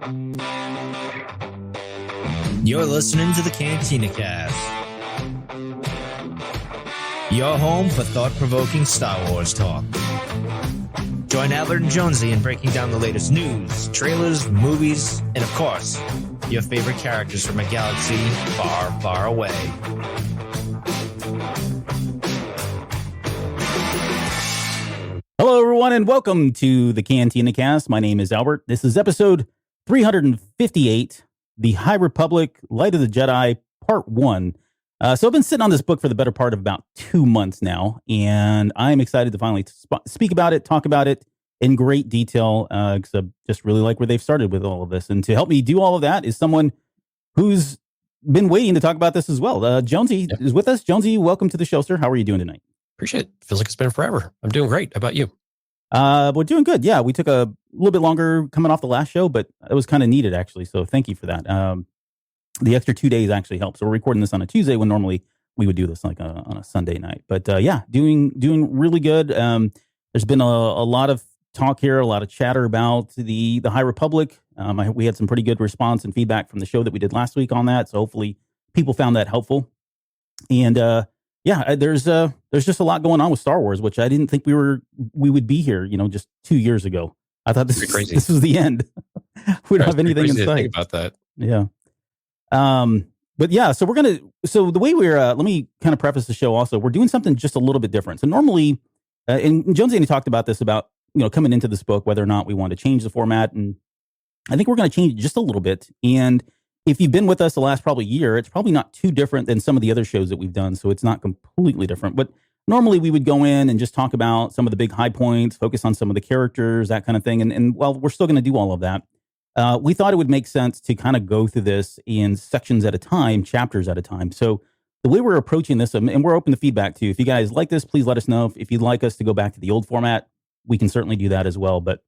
You're listening to the Cantina Cast, your home for thought-provoking Star Wars talk. Join Albert and Jonesy in breaking down the latest news, trailers, movies, and of course, your favorite characters from a galaxy far, far away. Hello, everyone, and welcome to the Cantina Cast. My name is Albert. This is episode 358, The High Republic, Light of the Jedi, Part 1. So I've been sitting on this book for the better part of about 2 months now, and I'm excited to finally speak about it, talk about it in great detail, because I just really like where they've started with all of this. And to help me do all of that is someone who's been waiting to talk about this as well. Jonesy is with us. Jonesy, welcome to the show, sir. How are you doing tonight? Appreciate it. Feels like it's been forever. I'm doing great. How about you? We're doing good. Yeah, we took a little bit longer coming off the last show, but it was kind of needed, actually. So thank you for that. The extra 2 days actually helps. So we're recording this on a Tuesday when normally we would do this like on a Sunday night. But yeah, doing really good. There's been a lot of talk here, a lot of chatter about the High Republic. We had some pretty good response and feedback from the show that we did last week on that. So hopefully people found that helpful. And yeah, there's just a lot going on with Star Wars, which I didn't think we would be here, just 2 years ago. I thought this was the end. We don't have anything in sight. Think about that. Yeah. But yeah, so the way let me kind of preface the show also, we're doing something just a little bit different. So normally, and Jonesy talked about this about, coming into this book, whether or not we want to change the format. And I think we're going to change it just a little bit. And if you've been with us the last probably year, it's probably not too different than some of the other shows that we've done. So it's not completely different. But normally we would go in and just talk about some of the big high points, focus on some of the characters, that kind of thing. And while we're still going to do all of that, we thought it would make sense to kind of go through this in sections at a time, chapters at a time. So the way we're approaching this, and we're open to feedback too. If you guys like this, please let us know. If you'd like us to go back to the old format, we can certainly do that as well. But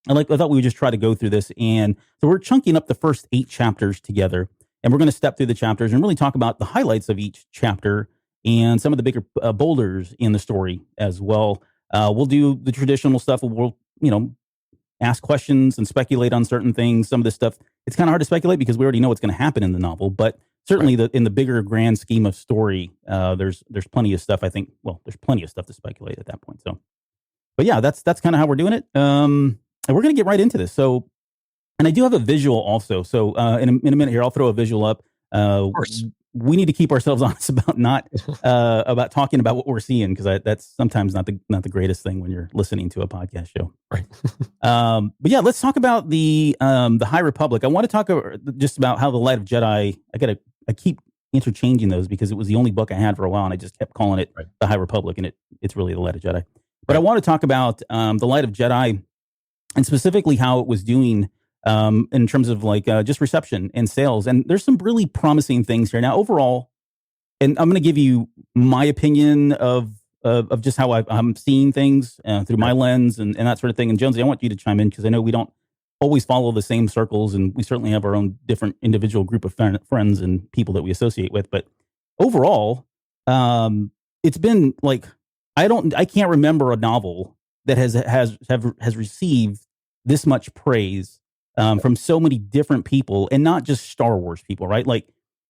I thought we would just try to go through this. And so we're chunking up the first 8 chapters together. And we're going to step through the chapters and really talk about the highlights of each chapter and some of the bigger boulders in the story as well. We'll do the traditional stuff. We'll ask questions and speculate on certain things. Some of this stuff, it's kind of hard to speculate because we already know what's going to happen in the novel. But certainly in the bigger grand scheme of story, there's plenty of stuff, I think. Well, there's plenty of stuff to speculate at that point. So, but yeah, that's kind of how we're doing it. And we're going to get right into this. So, and I do have a visual also. So in a minute here, I'll throw a visual up. Of course. We need to keep ourselves honest about not about talking about what we're seeing, because that's sometimes not the greatest thing when you're listening to a podcast show. Right. But yeah, let's talk about the High Republic. I want to talk just about how the Light of Jedi. I keep interchanging those because it was the only book I had for a while, and I just kept calling it the High Republic, and it's really the Light of Jedi. But I want to talk about the Light of Jedi, and specifically how it was doing in terms of just reception and sales. And there's some really promising things here. Now, overall, and I'm going to give you my opinion of just how I'm seeing things through my lens and that sort of thing. And Jonesy, I want you to chime in because I know we don't always follow the same circles, and we certainly have our own different individual group of friends and people that we associate with. But overall, it's been I can't remember a novel that has received this much praise from so many different people, and not just Star Wars people, right?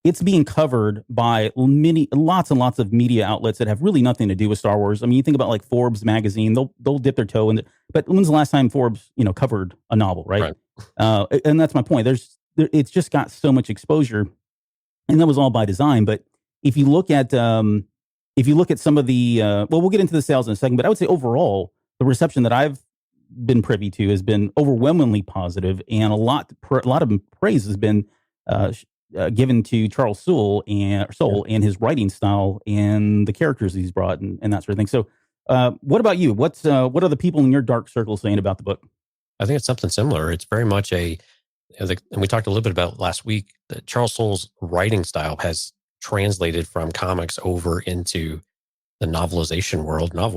It's being covered by lots and lots of media outlets that have really nothing to do with Star Wars. I mean, you think about Forbes magazine; they'll dip their toe in it. But when's the last time Forbes covered a novel, right? And that's my point. It's just got so much exposure, and that was all by design. But if you look at some of the we'll get into the sales in a second. But I would say overall, the reception that I've been privy to has been overwhelmingly positive, and a lot of praise has been given to Charles Soule and his writing style and the characters he's brought and that sort of thing. So, what about you? What are the people in your dark circle saying about the book? I think it's something similar. It's very much and we talked a little bit about last week, that Charles Soule's writing style has translated from comics over into the novel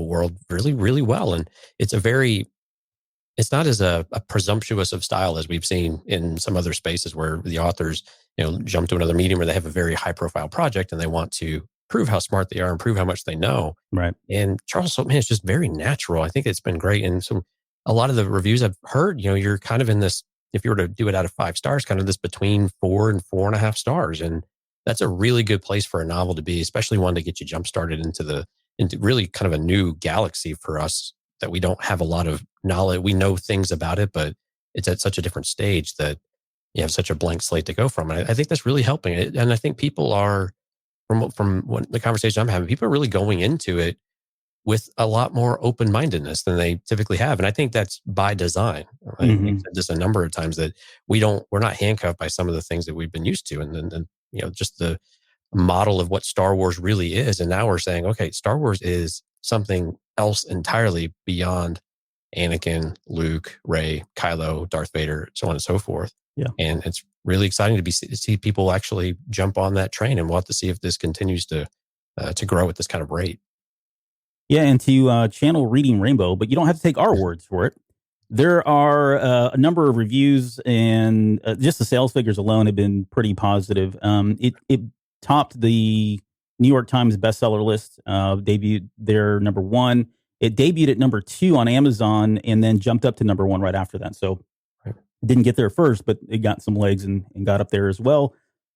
world really, really well. And it's not as a presumptuous of style as we've seen in some other spaces where the authors, jump to another medium where they have a very high profile project and they want to prove how smart they are and prove how much they know. Right. And Charles Soule, it's just very natural. I think it's been great. And so a lot of the reviews I've heard, you're kind of in this if you were to do it out of 5 stars, kind of this between 4 and 4.5 stars. And that's a really good place for a novel to be, especially one to get you jump started into really kind of a new galaxy for us that we don't have a lot of knowledge. We know things about it, but it's at such a different stage that you have such a blank slate to go from. And I think that's really helping it. And I think people are, from what the conversation I'm having, people are really going into it with a lot more open-mindedness than they typically have. And I think that's by design. I've said this a number of times that we're not handcuffed by some of the things that we've been used to. And just the model of what Star Wars really is. And now we're saying, okay, Star Wars is something else entirely beyond Anakin, Luke, Rey, Kylo, Darth Vader, so on and so forth. Yeah. And it's really exciting to see people actually jump on that train, and we'll have to see if this continues to grow at this kind of rate. Yeah, and to channel Reading Rainbow, but you don't have to take our words for it. There are a number of reviews, and just the sales figures alone have been pretty positive. It topped the New York Times bestseller list, debuted there number 1. It debuted at number 2 on Amazon, and then jumped up to number 1 right after that. So it didn't get there first, but it got some legs and got up there as well.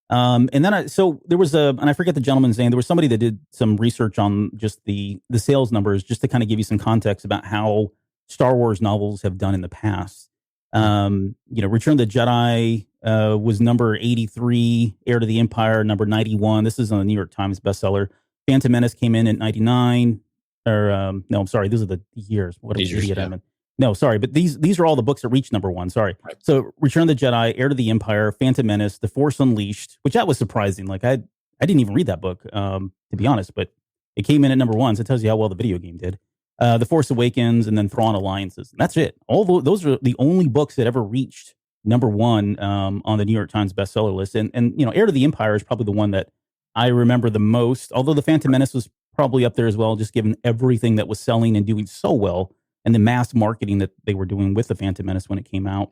And then there was and I forget the gentleman's name. There was somebody that did some research on just the sales numbers, just to kind of give you some context about how Star Wars novels have done in the past. Return of the Jedi was number 83, Heir to the Empire number 91. This is on the New York Times bestseller. Phantom Menace came in at 99. No, I'm sorry, these are the years. What an idiot I'm in. No, sorry, but these are all the books that reached number 1. Sorry. Right. So Return of the Jedi, Heir to the Empire, Phantom Menace, The Force Unleashed, which that was surprising. Like I didn't even read that book, to be honest, but it came in at number 1. So it tells you how well the video game did. The Force Awakens, and then Thrawn Alliances. That's it. Those are the only books that ever reached number 1 on the New York Times bestseller list. And Heir to the Empire is probably the one that I remember the most. Although the Phantom Menace was probably up there as well, just given everything that was selling and doing so well, and the mass marketing that they were doing with the Phantom Menace when it came out.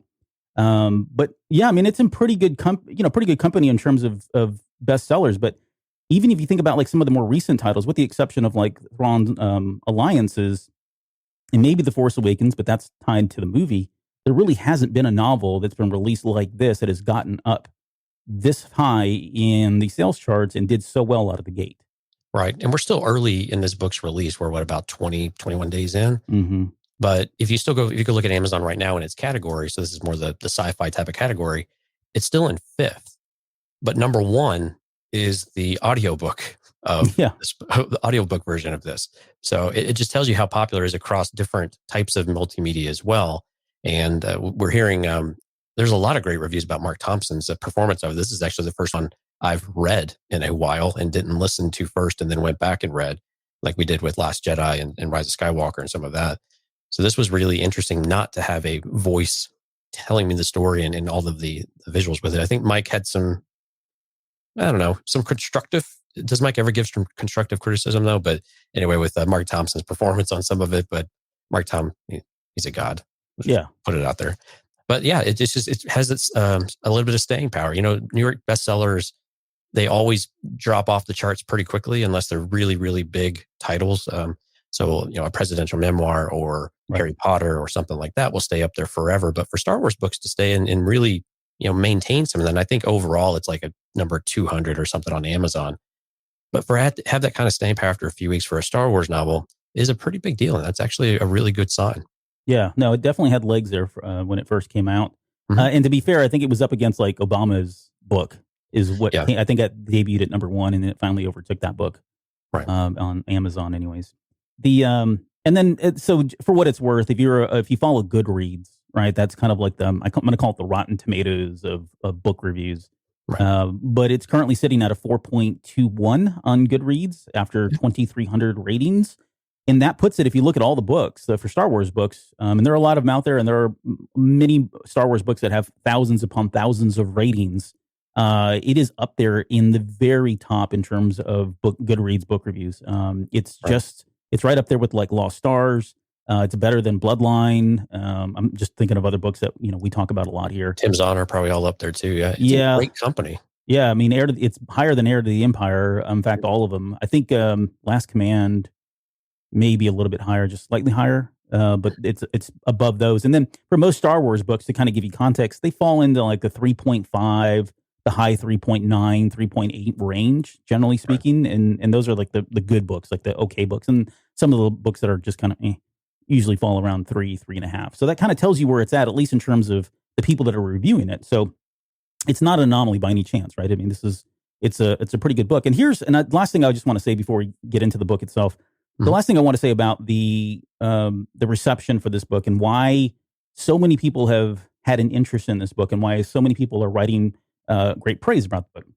But yeah, I mean, it's in pretty good company in terms of bestsellers. But even if you think about like some of the more recent titles, with the exception of like Thrawn Alliances and maybe The Force Awakens, but that's tied to the movie, there really hasn't been a novel that's been released like this that has gotten up this high in the sales charts and did so well out of the gate. Right. And we're still early in this book's release. We're about 20, 21 days in. Mm-hmm. But if you go look at Amazon right now in its category, so this is more the sci-fi type of category, it's still in 5th. But number 1 is the audiobook of the audiobook version of this. So it just tells you how popular it is across different types of multimedia as well. And we're hearing there's a lot of great reviews about Mark Thompson's performance of this. Is actually the first one I've read in a while and didn't listen to first, and then went back and read, like we did with Last Jedi and Rise of Skywalker and some of that. So this was really interesting not to have a voice telling me the story and all of the visuals with it. I think Mike had some constructive. Does Mike ever give some constructive criticism though? But anyway, with Mark Thompson's performance on some of it, but Mark Tom, he's a god. Yeah. Put it out there. But yeah, it has its a little bit of staying power. New York bestsellers, they always drop off the charts pretty quickly unless they're really, really big titles. So a presidential memoir or Harry Potter or something like that will stay up there forever. But for Star Wars books to stay and really, maintain some of that, and I think overall it's like a number 200 or something on Amazon. But have that kind of staying power after a few weeks for a Star Wars novel is a pretty big deal. And that's actually a really good sign. Yeah, no, it definitely had legs there when it first came out. Mm-hmm. And to be fair, I think it was up against like Obama's book is what I think it debuted at number 1, and then it finally overtook that book on Amazon anyways. And then so for what it's worth, if you follow Goodreads, right, that's kind of like I'm going to call it the Rotten Tomatoes of book reviews. Right. But it's currently sitting at a 4.21 on Goodreads after 2,300 ratings. And that puts it, if you look at all the books, for Star Wars books, and there are a lot of them out there, and there are many Star Wars books that have thousands upon thousands of ratings. It is up there in the very top in terms of Goodreads book reviews. It's right up there with like Lost Stars. It's better than Bloodline. I'm just thinking of other books that we talk about a lot here. Tim's Honor probably all up there too. Yeah, it's a great company. Yeah, I mean, it's higher than Heir to the Empire. In fact, all of them. I think Last Command may be a little bit higher, just slightly higher. but it's above those. And then for most Star Wars books, to kind of give you context, they fall into like the 3.5, the high 3.9, 3.8 range, generally speaking. Right. And those are like the good books, like the okay books. And some of the books that are just kind of usually fall around 3.5. So that kind of tells you where it's at least in terms of the people that are reviewing it. So it's not an anomaly by any chance, right? I mean, it's a pretty good book. And last thing I just want to say before we get into the book itself, the last thing I want to say about the reception for this book and why so many people have had an interest in this book and why so many people are writing great praise about the book.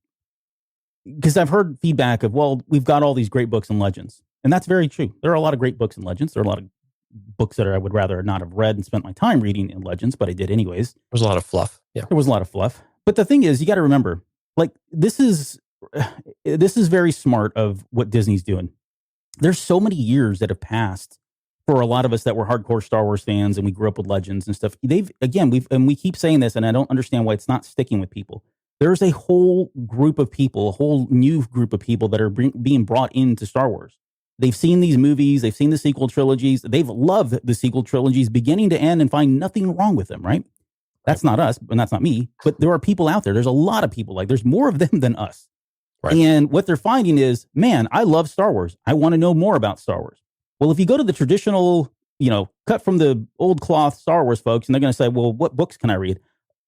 Because I've heard feedback of, well, we've got all these great books and legends. And that's very true. There are a lot of great books and legends. There are a lot of books that I would rather not have read and spent my time reading in legends, but I did anyways. There was a lot of fluff. Yeah. There was a lot of fluff. But the thing is, you got to remember, like, this is very smart of what Disney's doing. There's so many years that have passed for a lot of us that were hardcore Star Wars fans and we grew up with legends and stuff. We keep saying this, and I don't understand why it's not sticking with people. There's a whole group of people, a whole new group of people that are being brought into Star Wars. They've seen these movies, they've seen the sequel trilogies, they've loved the sequel trilogies beginning to end and find nothing wrong with them, right? That's not us, and that's not me, but there are people out there. There's a lot of people, like there's more of them than us. Right. And what they're finding is, man, I love Star Wars. I want to know more about Star Wars. Well, if you go to the traditional, cut from the old cloth Star Wars folks, and they're going to say, well, what books can I read?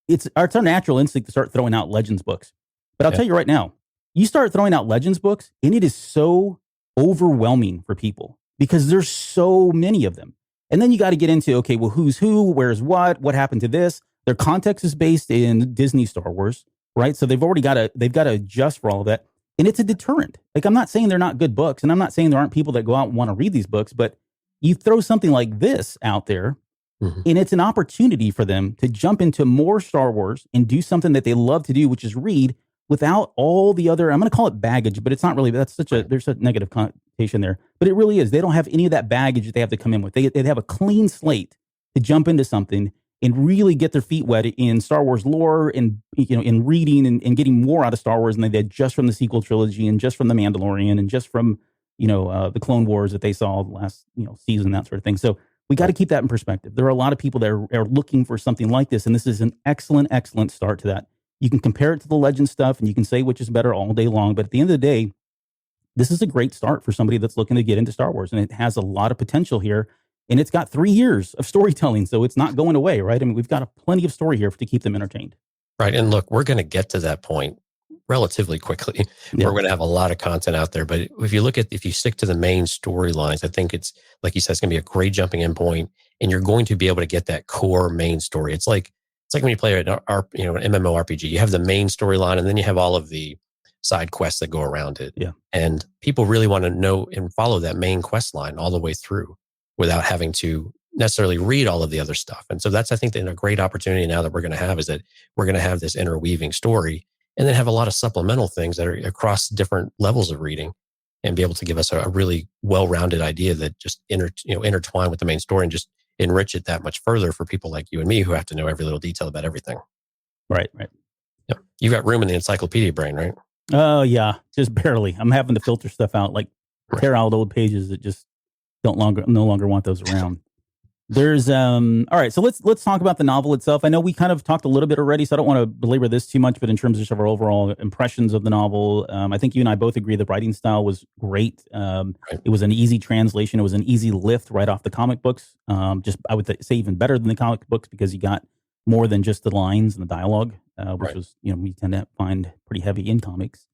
It's our natural instinct to start throwing out Legends books. But I'll tell you right now, you start throwing out Legends books, and it is so overwhelming for people because there's so many of them. And then you got to get into, okay, well, who's who, where's what happened to this? Their context is based in Disney Star Wars, right? So they've got to adjust for all of that. And it's a deterrent. Like, I'm not saying they're not good books, and I'm not saying there aren't people that go out and want to read these books, but you throw something like this out there, and it's an opportunity for them to jump into more Star Wars and do something that they love to do, which is read without all the other, I'm going to call it baggage, but it's not really, there's a negative connotation there, but it really is. They don't have any of that baggage that they have to come in with. They have a clean slate to jump into something and really get their feet wet in Star Wars lore and, in reading and getting more out of Star Wars than they did just from the sequel trilogy and just from The Mandalorian and just from, the Clone Wars that they saw last, season, that sort of thing. So we got to keep that in perspective. There are a lot of people that are looking for something like this, and this is an excellent, excellent start to that. You can compare it to the Legend stuff, and you can say which is better all day long, but at the end of the day, this is a great start for somebody that's looking to get into Star Wars, and it has a lot of potential here. And it's got 3 years of storytelling, so it's not going away, right? I mean, we've got plenty of story here to keep them entertained. Right. And look, we're going to get to that point relatively quickly. Yeah. We're going to have a lot of content out there. But if you stick to the main storylines, I think it's, like you said, it's going to be a great jumping in point, and you're going to be able to get that core main story. It's like when you play an MMORPG, you have the main storyline, and then you have all of the side quests that go around it. Yeah. And people really want to know and follow that main quest line all the way through without having to necessarily read all of the other stuff. And so that's, I think, a great opportunity now that we're going to have, is that we're going to have this interweaving story, and then have a lot of supplemental things that are across different levels of reading, and be able to give us a really well-rounded idea that just intertwine with the main story and just enrich it that much further for people like you and me who have to know every little detail about everything. Right. Yep. You got room in the encyclopedia brain, right? Oh, yeah, just barely. I'm having to filter stuff out, like tear out old pages that just no longer want those around. There's all right, so let's talk about the novel itself. I know we kind of talked a little bit already, so I don't want to belabor this too much, but in terms of our overall impressions of the novel, I think you and I both agree the writing style was great. It was an easy translation. It was an easy lift right off the comic books. I would say even better than the comic books, because you got more than just the lines and the dialogue, which was, we tend to find pretty heavy in comics.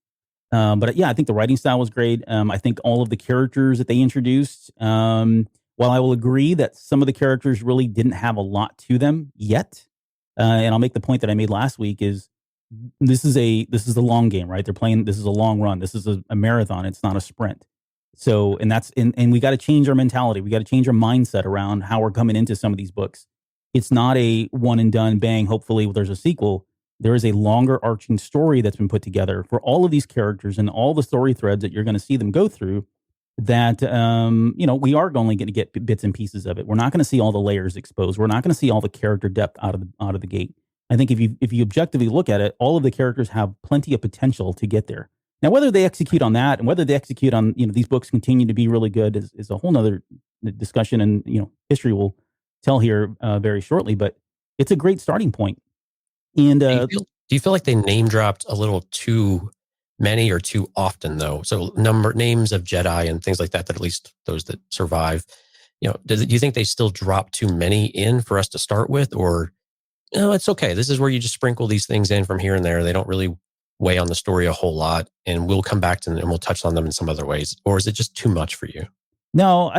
But yeah, I think the writing style was great. I think all of the characters that they introduced, while I will agree that some of the characters really didn't have a lot to them yet, and I'll make the point that I made last week, is this is a long game, right? This is a long run. This is a marathon. It's not a sprint. So, and we got to change our mentality. We got to change our mindset around how we're coming into some of these books. It's not a one and done, bang, hopefully there's a sequel. There is a longer arching story that's been put together for all of these characters and all the story threads that you're going to see them go through, that, we are only going to get bits and pieces of it. We're not going to see all the layers exposed. We're not going to see all the character depth out of the gate. I think if you objectively look at it, all of the characters have plenty of potential to get there. Now, whether they execute on that and whether they execute on, these books continue to be really good is a whole nother discussion and history will tell here very shortly. But it's a great starting point. And do you feel like they name dropped a little too many or too often though? So names of Jedi and things like that at least those that survive, do you think they still drop too many in for us to start with, or it's okay? This is where you just sprinkle these things in from here and there. They don't really weigh on the story a whole lot, and we'll come back to them and we'll touch on them in some other ways. Or is it just too much for you? No,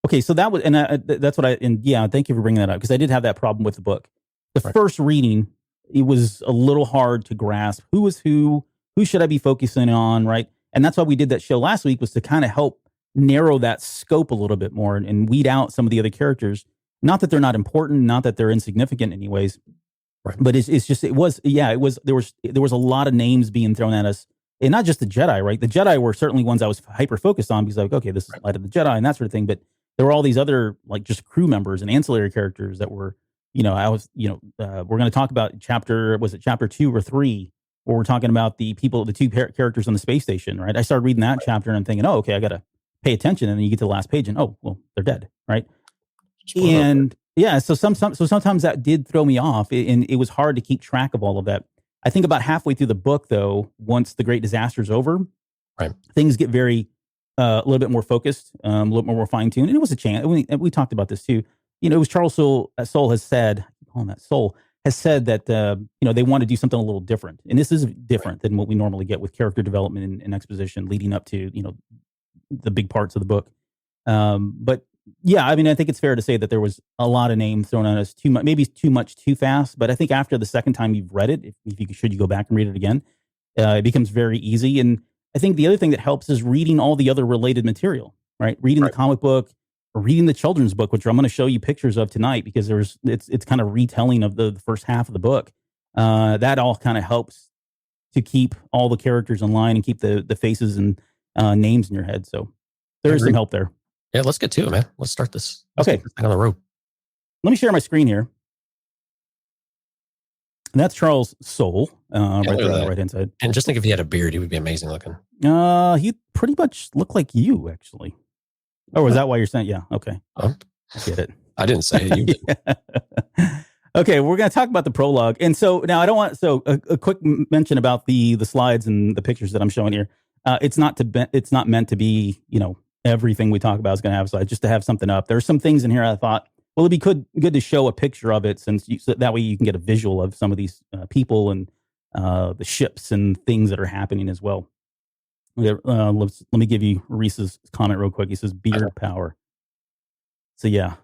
okay. So that was, and that's what thank you for bringing that up, because I did have that problem with the book. The first reading, it was a little hard to grasp who was who should I be focusing on, right? And that's why we did that show last week, was to kind of help narrow that scope a little bit more and weed out some of the other characters. Not that they're not important, not that they're insignificant in any ways, but there was a lot of names being thrown at us, and not just the Jedi, right? The Jedi were certainly ones I was hyper focused on, because okay, this is Light of the Jedi and that sort of thing. But there were all these other just crew members and ancillary characters that were, we're going to talk about chapter 2 or 3, where we're talking about the two characters on the space station, right? I started reading that chapter and I'm thinking, oh, okay, I got to pay attention. And then you get to the last page and, oh, well, they're dead, right? And so sometimes that did throw me off, and it was hard to keep track of all of that. I think about halfway through the book, though, once the great disaster is over, things get very a little bit more focused, a little more fine-tuned. And it was a chance. We talked about this too. It was Charles Soule has said, has said that they want to do something a little different, and this is different than what we normally get with character development and exposition leading up to the big parts of the book. But yeah, I think it's fair to say that there was a lot of names thrown at us, maybe too much too fast. But I think after the second time you've read it, should you go back and read it again, it becomes very easy. And I think the other thing that helps is reading all the other related material, right? Reading the comic book, or reading the children's book, which I'm going to show you pictures of tonight, because it's kind of retelling of the first half of the book. That all kind of helps to keep all the characters in line and keep the faces and names in your head. So there is some help there. Yeah, let's get to it, man. Let's start this. Okay. Get this thing on the road. Let me share my screen here. And that's Charles Soule, right there on the right-hand side. And just think, if he had a beard, he would be amazing looking. He pretty much looked like you, actually. Oh, is that why you're saying? Yeah, okay. I get it. I didn't say it. You did. Yeah. Okay, we're going to talk about the prologue. And so now I don't want, a quick mention about the slides and the pictures that I'm showing here. It's not meant to be, everything we talk about is going to have slides, just to have something up. There's some things in here I thought, well, it'd be good to show a picture of it, so that way you can get a visual of some of these people and the ships and things that are happening as well. Let me give you Reese's comment real quick. He says beard power. So yeah,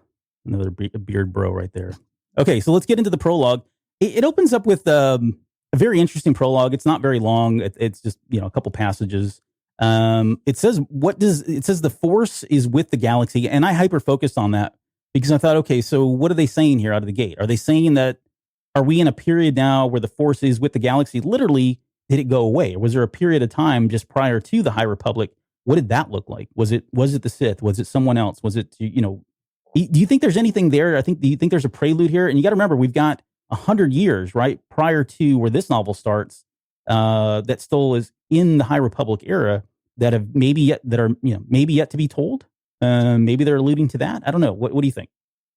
another beard bro right there. Okay, so let's get into the prologue. It opens up with a very interesting prologue. It's not very long. It's just a couple passages. It says the Force is with the galaxy, and I hyper focused on that because I thought, okay, so what are they saying here out of the gate? Are they saying that, are we in a period now where the Force is with the galaxy? Literally, did it go away? Or was there a period of time just prior to the High Republic? What did that look like? Was it the Sith? Was it someone else? Was it, do you think there's anything there? Do you think there's a prelude here? And you got to remember, we've got 100 years, right, prior to where this novel starts, that still is in the High Republic era, that are maybe yet to be told. Maybe they're alluding to that. I don't know. What do you think?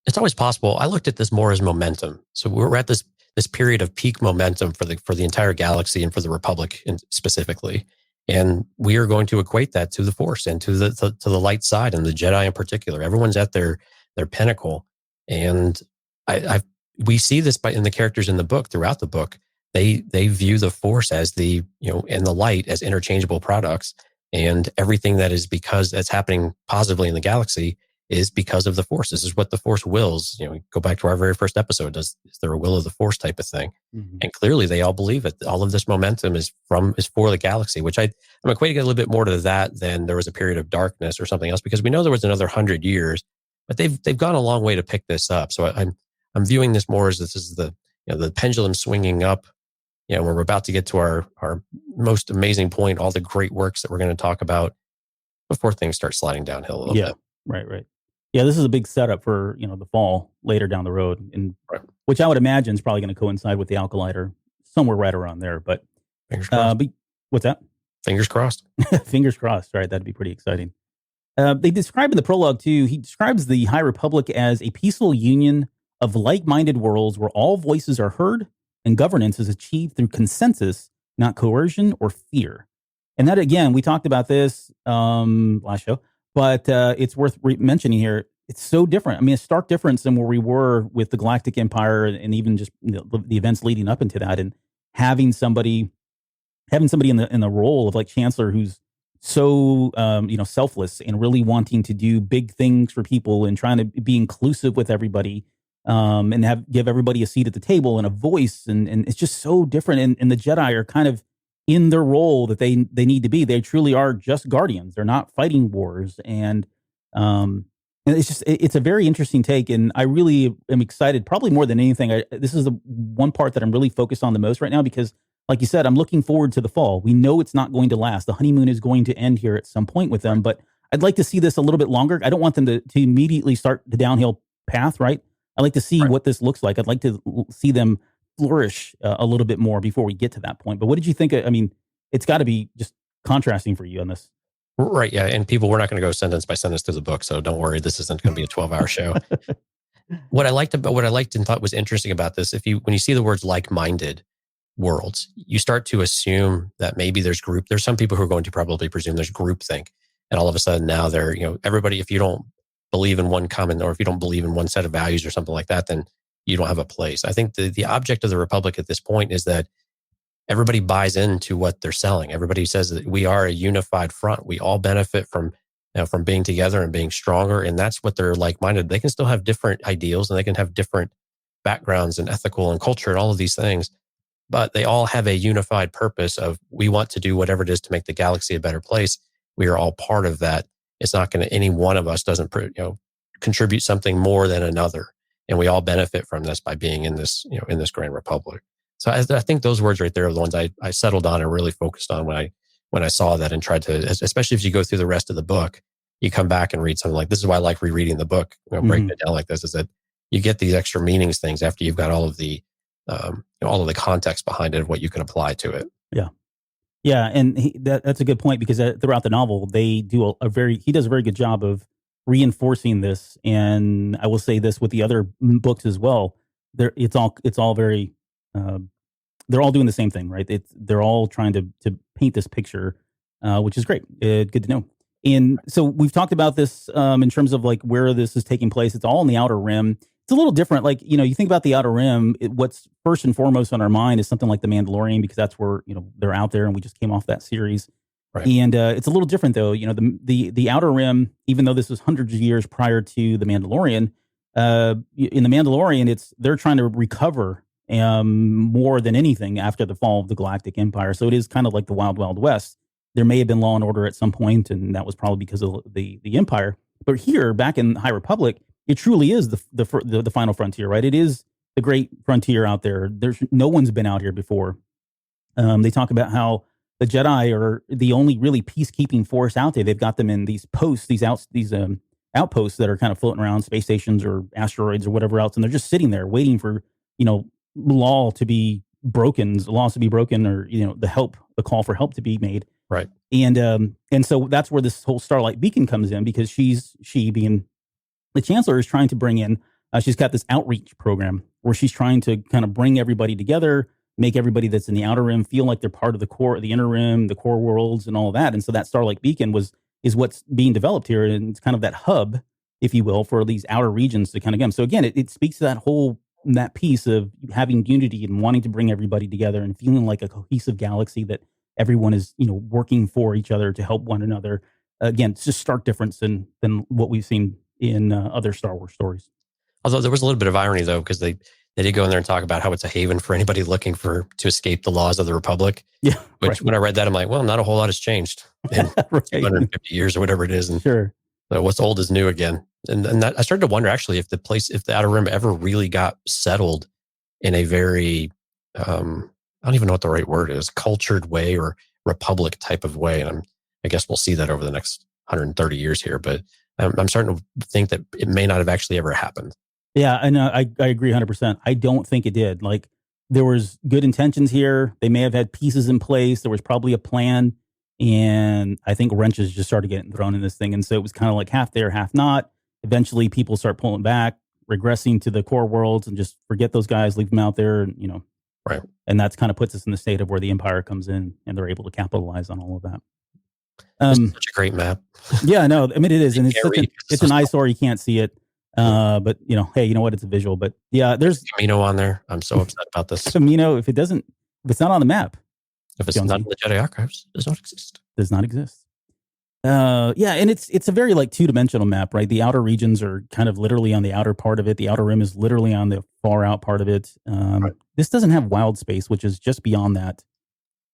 It's always possible. I looked at this more as momentum. So we're at this period of peak momentum for the entire galaxy and for the Republic specifically. And we are going to equate that to the Force and to the light side, and the Jedi in particular. Everyone's at their pinnacle. And we see this in the characters in the book, throughout the book. They view the Force as and the light as interchangeable products. And everything that's happening positively in the galaxy is because of the Force. This is what the Force wills. Go back to our very first episode. Is there a will of the Force type of thing? Mm-hmm. And clearly they all believe it. All of this momentum is for the galaxy, which I'm equating it a little bit more to that than there was a period of darkness or something else, because we know there was another 100 years, but they've gone a long way to pick this up. So I'm viewing this more as this is the pendulum swinging up. We're about to get to our most amazing point, all the great works that we're going to talk about before things start sliding downhill a little bit. Right. Yeah, this is a big setup for, the fall later down the road, and which I would imagine is probably going to coincide with the Alkalighter, somewhere right around there. But fingers crossed. What's that? Fingers crossed. Fingers crossed. Right, that'd be pretty exciting. They describe in the prologue too. He describes the High Republic as a peaceful union of like-minded worlds where all voices are heard and governance is achieved through consensus, not coercion or fear. And that, again, we talked about this last show, but it's worth mentioning here. It's so different. I mean, a stark difference than where we were with the Galactic Empire and even just the events leading up into that, and having somebody in the role of like Chancellor who's so selfless and really wanting to do big things for people and trying to be inclusive with everybody, and give everybody a seat at the table and a voice, and it's just so different. And the Jedi are kind of in their role that they need to be. They truly are just guardians. They're not fighting wars, and it's a very interesting take, and I really am excited. Probably more than anything, this is the one part that I'm really focused on the most right now because, like you said, I'm looking forward to the fall. We know it's not going to last. The honeymoon is going to end here at some point with them, but I'd like to see this a little bit longer. I don't want them to immediately start the downhill path, right? I'd like to see what this looks like. I'd like to see them flourish a little bit more before we get to that point. But what did you think? I mean, it's got to be just contrasting for you on this. Right. Yeah. And people, we're not going to go sentence by sentence through the book. So don't worry. This isn't going to be a 12-hour show. What I liked and thought was interesting about this, when you see the words like-minded worlds, you start to assume that maybe there's some people who are going to probably presume there's groupthink. And all of a sudden now they're, everybody, if you don't believe in one common, or if you don't believe in one set of values or something like that, then you don't have a place. I think the object of the Republic at this point is that everybody buys into what they're selling. Everybody says that we are a unified front. We all benefit from being together and being stronger. And that's what they're like-minded. They can still have different ideals and they can have different backgrounds and ethical and culture and all of these things, but they all have a unified purpose of we want to do whatever it is to make the galaxy a better place. We are all part of that. It's not going to, any one of us doesn't contribute something more than another. And we all benefit from this by being in this, in this Grand Republic. So I think those words right there are the ones I settled on and really focused on when I saw that, and tried to, especially if you go through the rest of the book, you come back and read something like, this is why I like rereading the book, breaking it down like this, is that you get these extra meanings things after you've got all of the context behind it of what you can apply to it. Yeah. Yeah. And that's a good point, because throughout the novel, they do he does a very good job of reinforcing this. And I will say this with the other books as well. It's all very, they're all doing the same thing, right? They're all trying to paint this picture, which is great. Good to know. And so we've talked about this in terms of like where this is taking place. It's all in the Outer Rim. It's a little different. Like, you think about the Outer Rim, what's first and foremost on our mind is something like The Mandalorian, because that's where, they're out there and we just came off that series. Right. And it's a little different though. The Outer Rim, even though this was hundreds of years prior to The Mandalorian, in The Mandalorian, they're trying to recover more than anything after the fall of the Galactic Empire. So it is kind of like the Wild Wild West. There may have been law and order at some point, and that was probably because of the Empire. But here, back in High Republic, it truly is the final frontier, right? It is the great frontier out there. No one's been out here before. They talk about how the Jedi are the only really peacekeeping force out there. They've got them in these posts, these outposts that are kind of floating around, space stations or asteroids or whatever else, and they're just sitting there waiting for laws to be broken, or the call for help to be made. Right. And so that's where this whole Starlight Beacon comes in, because she being the Chancellor is trying to bring in, she's got this outreach program where she's trying to kind of bring everybody together, make everybody that's in the Outer Rim feel like they're part of the core, the Inner Rim, the core worlds and all of that. And so that Starlight Beacon is what's being developed here. And it's kind of that hub, if you will, for these outer regions to kind of come. So again, it speaks to that piece of having unity and wanting to bring everybody together and feeling like a cohesive galaxy that everyone is, working for each other to help one another. Again, it's just stark difference than what we've seen in other Star Wars stories. Although there was a little bit of irony though, because they did go in there and talk about how it's a haven for anybody looking to escape the laws of the Republic. Yeah. Which right. When I read that, I'm like, well, not a whole lot has changed in right. 250 years or whatever it is. And sure. What's old is new again. And that, I started to wonder actually if the Outer Rim ever really got settled in a very, I don't even know what the right word is, cultured way or Republic type of way. And I guess we'll see that over the next 130 years here. But I'm starting to think that it may not have actually ever happened. Yeah, and I agree 100%. I don't think it did. Like, there was good intentions here. They may have had pieces in place. There was probably a plan. And I think wrenches just started getting thrown in this thing. And so it was kind of like half there, half not. Eventually people start pulling back, regressing to the core worlds and just forget those guys, leave them out there, and, Right. And that's kind of puts us in the state of where the Empire comes in and they're able to capitalize on all of that. It's such a great map. Yeah, no, I mean, it is. And it's an eyesore. You can't see it. But hey, you know what? It's a visual, but yeah, there's Camino on there. I'm so upset about this. Camino, if it's not on the map, if it's not in the Jedi archives, it does not exist. Yeah, and it's a very like 2-dimensional map, right? The outer regions are kind of literally on the outer part of it. The outer rim is literally on the far out part of it. Right. This doesn't have wild space, which is just beyond that.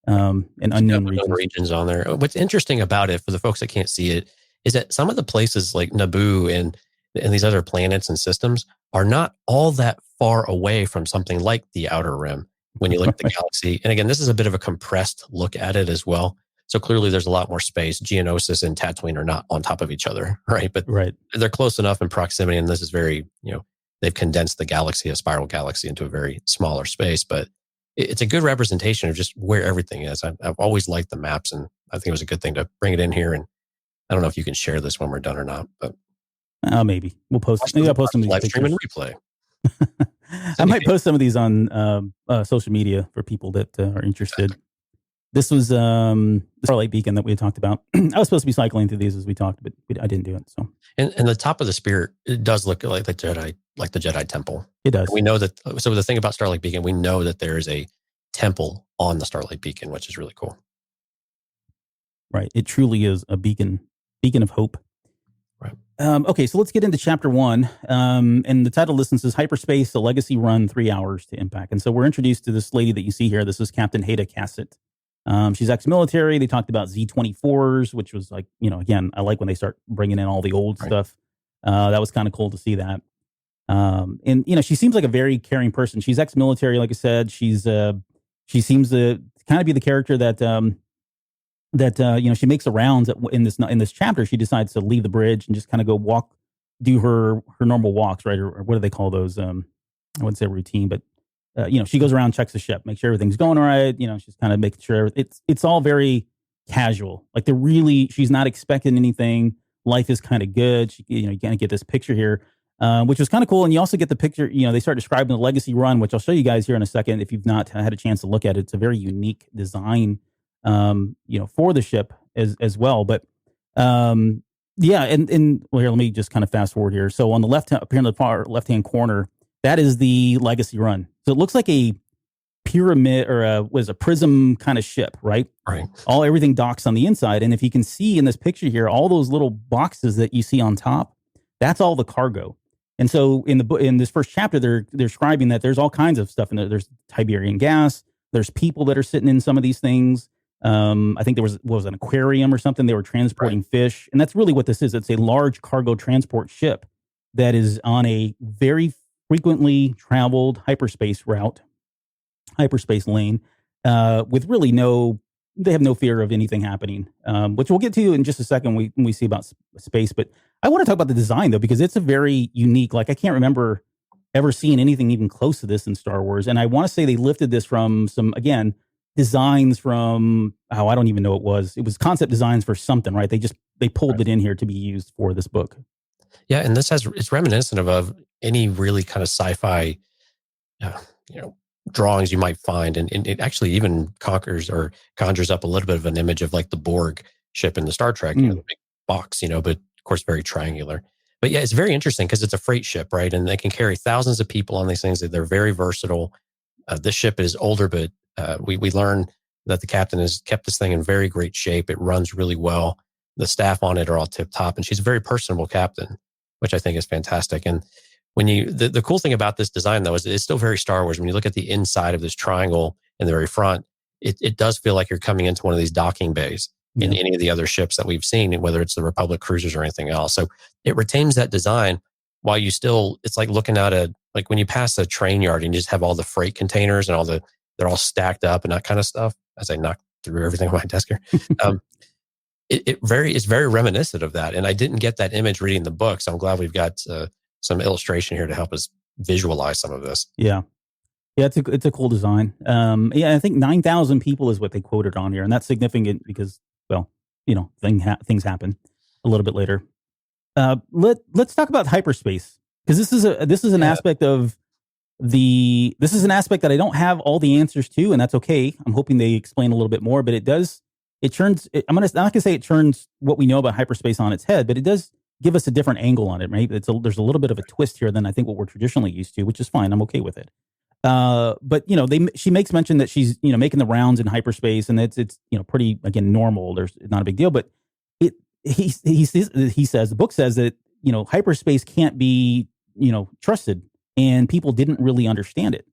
And unknown regions on there. What's interesting about it, for the folks that can't see it, is that some of the places like Naboo and these other planets and systems are not all that far away from something like the Outer Rim when you look at the galaxy. And again, this is a bit of a compressed look at it as well. So clearly there's a lot more space. Geonosis and Tatooine are not on top of each other, right? But they're close enough in proximity. And this is very, they've condensed the galaxy, a spiral galaxy, into a very smaller space. But it's a good representation of just where everything is. I've always liked the maps, and I think it was a good thing to bring it in here. And I don't know if you can share this when we're done or not, but maybe we'll post. Maybe I'll post some of these live stream and replay. I might post some of these on social media for people that are interested. Exactly. This was the Starlight Beacon that we had talked about. I was supposed to be cycling through these as we talked, but I didn't do it. So, and the top of the spear, it does look like the Jedi temple. It does. And we know that. So the thing about Starlight Beacon, we know that there is a temple on the Starlight Beacon, which is really cool. Right. It truly is a beacon of hope. Right. Okay, so let's get into chapter 1. And the title listens as Hyperspace, a Legacy Run, 3 hours to Impact. And so we're introduced to this lady that you see here. This is Captain Heda Cassett. She's ex-military. They talked about Z-24s, which was like, again, I like when they start bringing in all the old stuff. That was kind of cool to see that. And, she seems like a very caring person. She's ex-military, like I said. She seems to kind of be the character that she makes the rounds in this chapter. She decides to leave the bridge and just kind of go do her normal walks, right? Or what do they call those? I wouldn't say routine, but she goes around, checks the ship, make sure everything's going all right. She's kind of making sure it's all very casual. Like she's not expecting anything. Life is kind of good. You kind of get this picture here, which was kind of cool. And you also get the picture, they start describing the Legacy Run, which I'll show you guys here in a second. If you've not had a chance to look at it, it's a very unique design, for the ship as well. But, yeah. And well, here, let me just kind of fast forward here. So on the up here in the far left-hand corner, that is the Legacy Run. So it looks like a pyramid or a prism kind of ship, right? Right. Everything docks on the inside. And if you can see in this picture here, all those little boxes that you see on top, that's all the cargo. And so in this first chapter, they're describing that there's all kinds of stuff in there. There's Tiberian gas. There's people that are sitting in some of these things. I think there was an aquarium or something. They were transporting fish. And that's really what this is. It's a large cargo transport ship that is on a very frequently traveled hyperspace lane, with really they have no fear of anything happening, which we'll get to in just a second when we see about space. But I want to talk about the design, though, because it's a very unique, I can't remember ever seeing anything even close to this in Star Wars. And I want to say they lifted this from some, again, designs from, I don't even know what it was. It was concept designs for something, right? They pulled it in here to be used for this book. Yeah, and it's reminiscent of any really kind of sci-fi, drawings you might find, and it actually even conjures up a little bit of an image of like the Borg ship in the Star Trek, the big box, but of course very triangular. But yeah, it's very interesting because it's a freight ship, right? And they can carry thousands of people on these things. They're very versatile. This ship is older, but we learn that the captain has kept this thing in very great shape. It runs really well. The staff on it are all tip top, and she's a very personable captain, which I think is fantastic. And when the cool thing about this design, though, is it's still very Star Wars. When you look at the inside of this triangle in the very front, it does feel like you're coming into one of these docking bays in any of the other ships that we've seen, whether it's the Republic cruisers or anything else. So it retains that design while it's like looking at like when you pass a train yard and you just have all the freight containers and they're all stacked up and that kind of stuff, as I knock through everything on my desk here. It's very reminiscent of that. And I didn't get that image reading the book. So I'm glad we've got some illustration here to help us visualize some of this. Yeah. Yeah, it's a cool design. I think 9,000 people is what they quoted on here. And that's significant because well, things happen a little bit later. Let's talk about hyperspace, because this is an aspect of this is an aspect that I don't have all the answers to, and that's okay. I'm hoping they explain a little bit more, but I'm not gonna say it turns what we know about hyperspace on its head, but it does give us a different angle on it, right? There's a little bit of a twist here than I think what we're traditionally used to, which is fine. I'm okay with it. But she makes mention that she's making the rounds in hyperspace, and it's pretty, again, normal. There's not a big deal, but he says, the book says that hyperspace can't be trusted, and people didn't really understand it.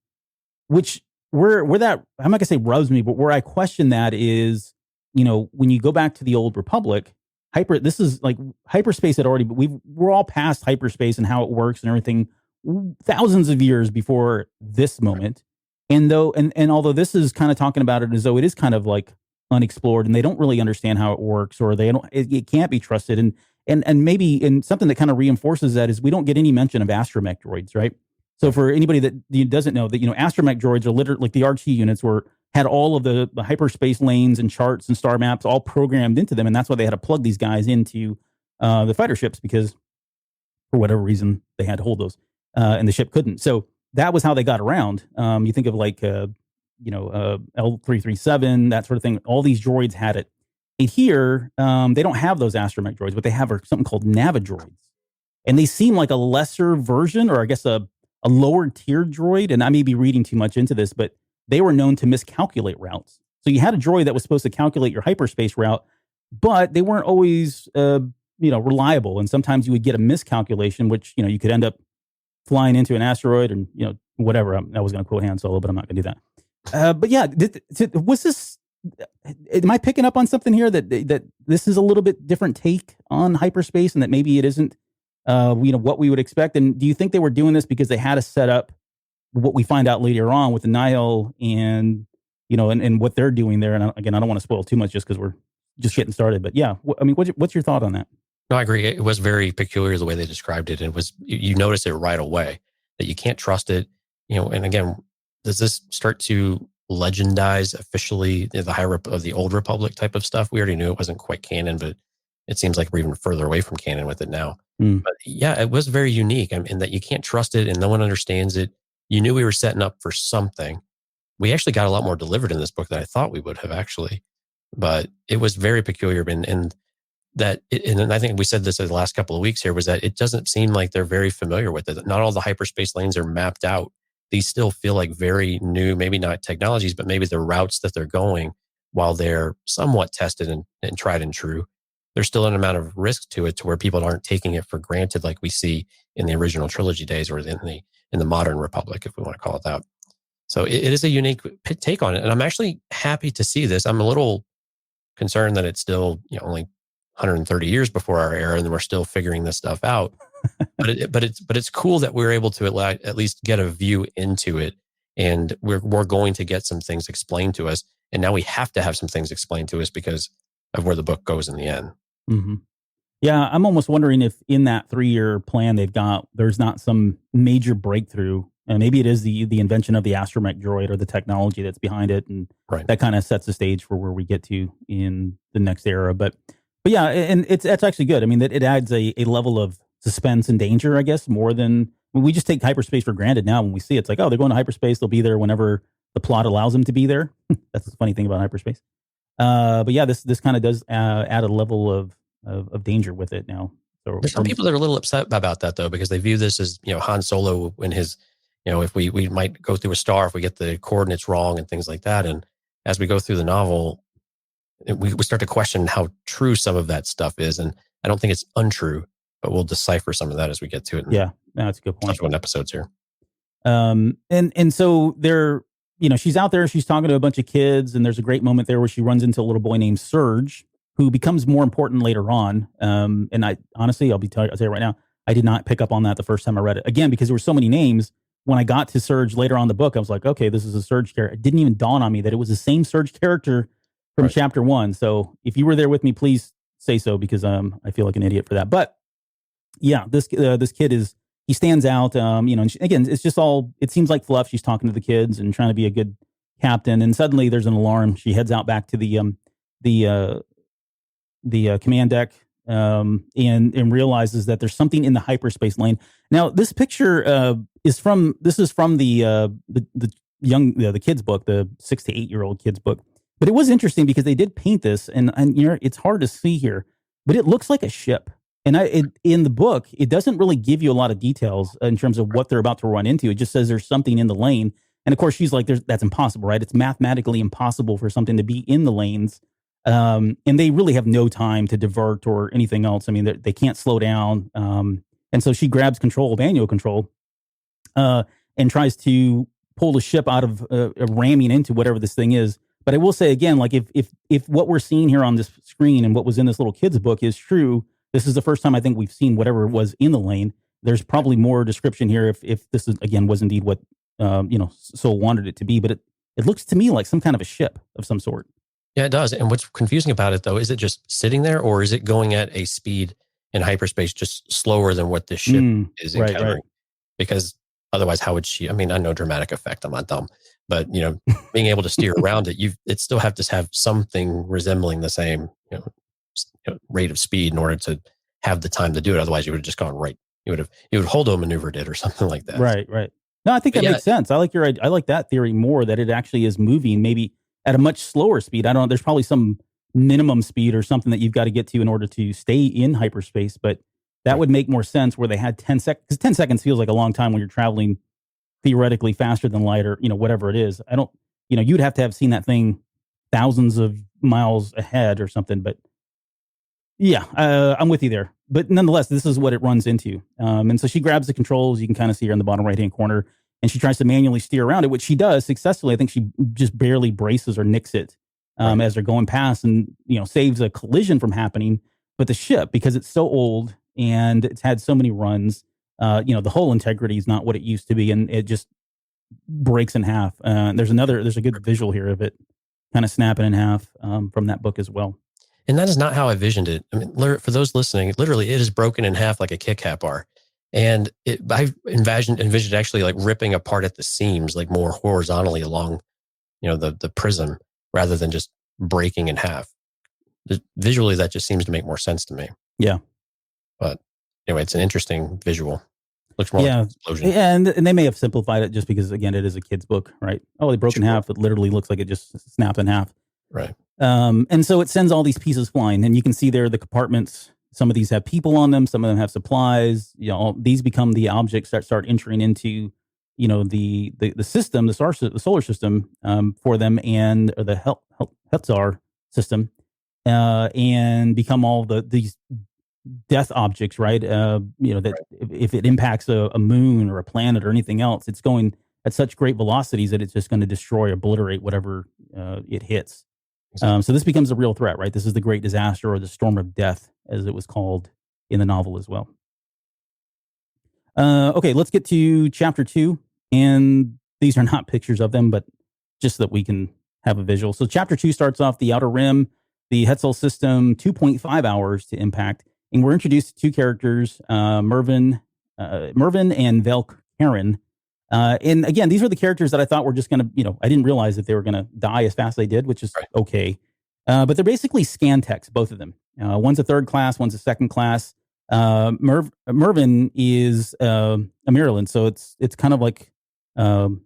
Which where that, I'm not gonna say rubs me, but where I question that is, when you go back to the old Republic, this is like hyperspace had already, we're all past hyperspace and how it works and everything thousands of years before this moment. And although this is kind of talking about it as though it is kind of like unexplored and they don't really understand how it works, or it can't be trusted. And maybe, and something that kind of reinforces that is we don't get any mention of astromech droids, right? So for anybody that doesn't know, that astromech droids are literally like the RT units had all of the hyperspace lanes and charts and star maps all programmed into them, and that's why they had to plug these guys into the fighter ships, because for whatever reason they had to hold those, and the ship couldn't. So that was how they got around. You think of like L337, that sort of thing. All these droids had it. And here, they don't have those astromech droids. What they have are something called navidroids, and they seem like a lesser version, or I guess a lower tier droid. And I may be reading too much into this, but they were known to miscalculate routes. So you had a droid that was supposed to calculate your hyperspace route, but they weren't always, reliable. And sometimes you would get a miscalculation, which, you could end up flying into an asteroid and, whatever. I was going to quote Han Solo, but I'm not going to do that. But yeah, was this, am I picking up on something here that this is a little bit different take on hyperspace, and that maybe it isn't, what we would expect? And do you think they were doing this because they had to set up what we find out later on with the Nihil and what they're doing there? And again, I don't want to spoil too much just because we're just getting started, but yeah, what's your thought on that? No, I agree. It was very peculiar the way they described it. It was, you notice it right away that you can't trust it. And again, does this start to legendize officially the old Republic type of stuff? We already knew it wasn't quite canon, but it seems like we're even further away from canon with it now. But yeah, it was very unique in that you can't trust it and no one understands it. You knew we were setting up for something. We actually got a lot more delivered in this book than I thought we would have, actually. But it was very peculiar. And I think we said this in the last couple of weeks here, was that it doesn't seem like they're very familiar with it. Not all the hyperspace lanes are mapped out. These still feel like very new, maybe not technologies, but maybe the routes that they're going, while they're somewhat tested and tried and true, there's still an amount of risk to it, to where people aren't taking it for granted like we see in the original trilogy days, or in the modern Republic, if we want to call it that. So it is a unique take on it. And I'm actually happy to see this. I'm a little concerned that it's still only 130 years before our era, and we're still figuring this stuff out. but it's cool that we're able to at least get a view into it, and we're going to get some things explained to us. And now we have to have some things explained to us because of where the book goes in the end. Mm-hmm. Yeah, I'm almost wondering if in that 3-year plan there's not some major breakthrough. And maybe it is the invention of the astromech droid, or the technology that's behind it, and that kind of sets the stage for where we get to in the next era. But yeah, and that's actually good. I mean, it adds a level of suspense and danger, I guess, more than we just take hyperspace for granted now. When we see it, it's like, oh, they're going to hyperspace, they'll be there whenever the plot allows them to be there. That's the funny thing about hyperspace. But yeah, this kind of does add a level of danger with it now. So there's some people that are a little upset about that, though, because they view this as, Han Solo in his, if we might go through a star if we get the coordinates wrong and things like that. And as we go through the novel, we start to question how true some of that stuff is. And I don't think it's untrue, but we'll decipher some of that as we get to it. Yeah, that's a good point. Subsequent episodes here. And so they're, she's out there, she's talking to a bunch of kids, and there's a great moment there where she runs into a little boy named Serge, who becomes more important later on. And I honestly, I'll tell you right now, I did not pick up on that the first time I read it. Again, because there were so many names. When I got to Serge later on in the book, I was like, okay, this is a Serge character. It didn't even dawn on me that it was the same Serge character from chapter 1. So if you were there with me, please say so, because I feel like an idiot for that. But yeah, this kid he stands out. And again, it's just it seems like fluff. She's talking to the kids and trying to be a good captain. And suddenly there's an alarm. She heads out back to the command deck, and realizes that there's something in the hyperspace lane. Now, this picture is from the kids book, the 6 to 8 year old kids book. But it was interesting because they did paint this, and it's hard to see here, but it looks like a ship. And in the book, it doesn't really give you a lot of details in terms of what they're about to run into. It just says there's something in the lane. And of course, she's like, that's impossible, right? It's mathematically impossible for something to be in the lanes. And they really have no time to divert or anything else. I mean, they can't slow down. And so she grabs manual control, and tries to pull the ship out of ramming into whatever this thing is. But I will say again, like if what we're seeing here on this screen and what was in this little kid's book is true, this is the first time I think we've seen whatever was in the lane. There's probably more description here if this is, again, was indeed what Soul wanted it to be. But it looks to me like some kind of a ship of some sort. Yeah, it does. And what's confusing about it, though, is it just sitting there, or is it going at a speed in hyperspace just slower than what this ship is encountering? Right. Because otherwise, how would she? I mean, I know dramatic effect. I'm not dumb, but being able to steer around it, it still have to have something resembling the same rate of speed in order to have the time to do it. Otherwise, you would have just gone right. You would holdo maneuvered it or something like that. Right. No, I think that makes sense. I like that theory more, that it actually is moving maybe at a much slower speed. I don't know. There's probably some minimum speed or something that you've got to get to in order to stay in hyperspace, but that would make more sense where they had 10 seconds, because 10 seconds feels like a long time when you're traveling theoretically faster than light, or whatever it is. You'd have to have seen that thing thousands of miles ahead or something, but yeah, I'm with you there. But nonetheless, this is what it runs into. And so she grabs the controls. You can kind of see her in the bottom right-hand corner, and she tries to manually steer around it, which she does successfully. I think she just barely braces or nicks it as they're going past, and saves a collision from happening. But the ship, because it's so old and it's had so many runs, the whole integrity is not what it used to be, and it just breaks in half. There's a good visual here of it kind of snapping in half from that book as well. And that is not how I visioned it. I mean, for those listening, literally it is broken in half like a Kit Kat bar. And I envisioned actually like ripping apart at the seams, like more horizontally along, the prism, rather than just breaking in half. Visually, that just seems to make more sense to me. Yeah. But anyway, it's an interesting visual. Looks more like an explosion. Yeah, and they may have simplified it just because, again, it is a kid's book, right? Oh, they broke in half. It literally looks like it just snapped in half. Right. And so it sends all these pieces flying, and you can see there the compartments. Some of these have people on them. Some of them have supplies. These become the objects that start entering into, the system, the solar system for them, and the Hetzar system, and become all these death objects, right? That if it impacts a moon or a planet or anything else, it's going at such great velocities that it's just going to destroy, obliterate whatever it hits. Exactly. So this becomes a real threat, right? This is the Great Disaster, or the Storm of Death, as it was called in the novel as well. Okay, let's get to chapter 2. And these are not pictures of them, but just so that we can have a visual. So chapter 2 starts off the Outer Rim, the Hetzal system, 2.5 hours to impact. And we're introduced to two characters, Mervyn and Vel Karen. And again, these are the characters that I thought were just going to, I didn't realize that they were going to die as fast as they did, which is okay. But they're basically scan techs, both of them. One's a third class, one's a second class. Mervyn is a Maryland, so it's kind of like Luminara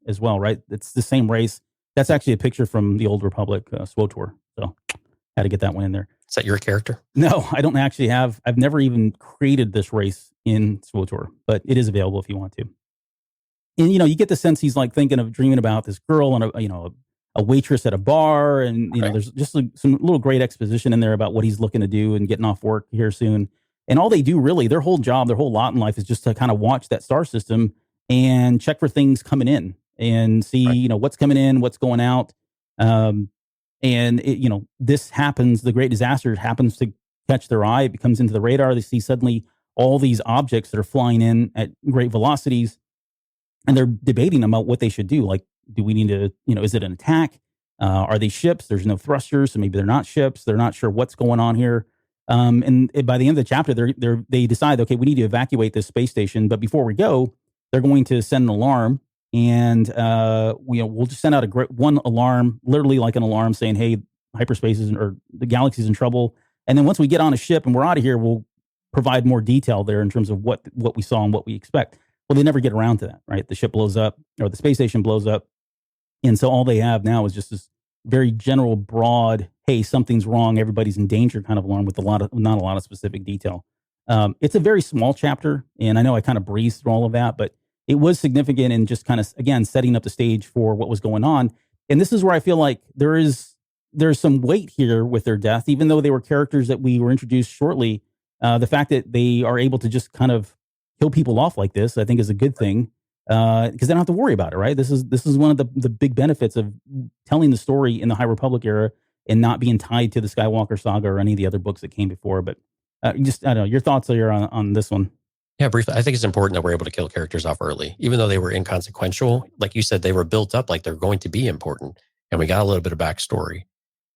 as well, right? It's the same race. That's actually a picture from the Old Republic, SWTOR. So had to get that one in there. Is that your character? No, I don't actually have. I've never even created this race in SWTOR, but it is available if you want to. And you get the sense he's like dreaming about this girl and a waitress at a bar, and there's just some little great exposition in there about what he's looking to do and getting off work here soon. And all they do really, their whole job, their whole lot in life is just to kind of watch that star system and check for things coming in and see, what's coming in, what's going out. And this happens, the Great Disaster happens to catch their eye. It comes into the radar. They see suddenly all these objects that are flying in at great velocities, and they're debating about what they should do. Like, do we need to, is it an attack? Are they ships? There's no thrusters, so maybe they're not ships. They're not sure what's going on here. And by the end of the chapter, they decide, okay, we need to evacuate this space station. But before we go, they're going to send an alarm, and we'll just send out one alarm, literally like an alarm saying, hey, hyperspace is or the galaxy's in trouble. And then once we get on a ship and we're out of here, we'll provide more detail there in terms of what we saw and what we expect. Well, they never get around to that, right? The ship blows up or the space station blows up. And so all they have now is just this very general, broad, hey, something's wrong, everybody's in danger kind of alarm with not a lot of specific detail. It's a very small chapter, and I know I kind of breezed through all of that, but it was significant in just kind of, again, setting up the stage for what was going on. And this is where I feel like there's some weight here with their death, even though they were characters that we were introduced shortly. The fact that they are able to just kind of kill people off like this, I think, is a good thing because they don't have to worry about it, right? This is one of the big benefits of telling the story in the High Republic era and not being tied to the Skywalker saga or any of the other books that came before. But I don't know, your thoughts are on this one. Yeah, briefly, I think it's important that we're able to kill characters off early, even though they were inconsequential. Like you said, they were built up like they're going to be important, and we got a little bit of backstory.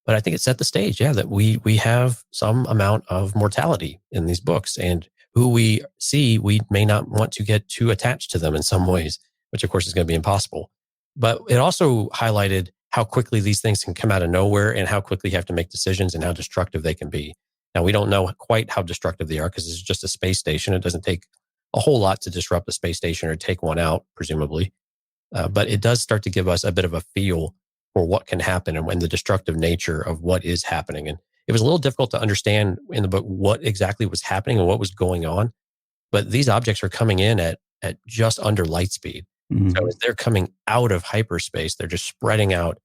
But I think it set the stage, that we have some amount of mortality in these books, and who we see, we may not want to get too attached to them in some ways, which of course is going to be impossible. But it also highlighted how quickly these things can come out of nowhere and how quickly you have to make decisions and how destructive they can be. Now, we don't know quite how destructive they are because it's just a space station. It doesn't take a whole lot to disrupt a space station or take one out, presumably. But it does start to give us a bit of a feel for what can happen and when the destructive nature of what is happening. And it was a little difficult to understand in the book what exactly was happening and what was going on. But these objects are coming in at just under light speed. Mm-hmm. So as they're coming out of hyperspace, they're just spreading out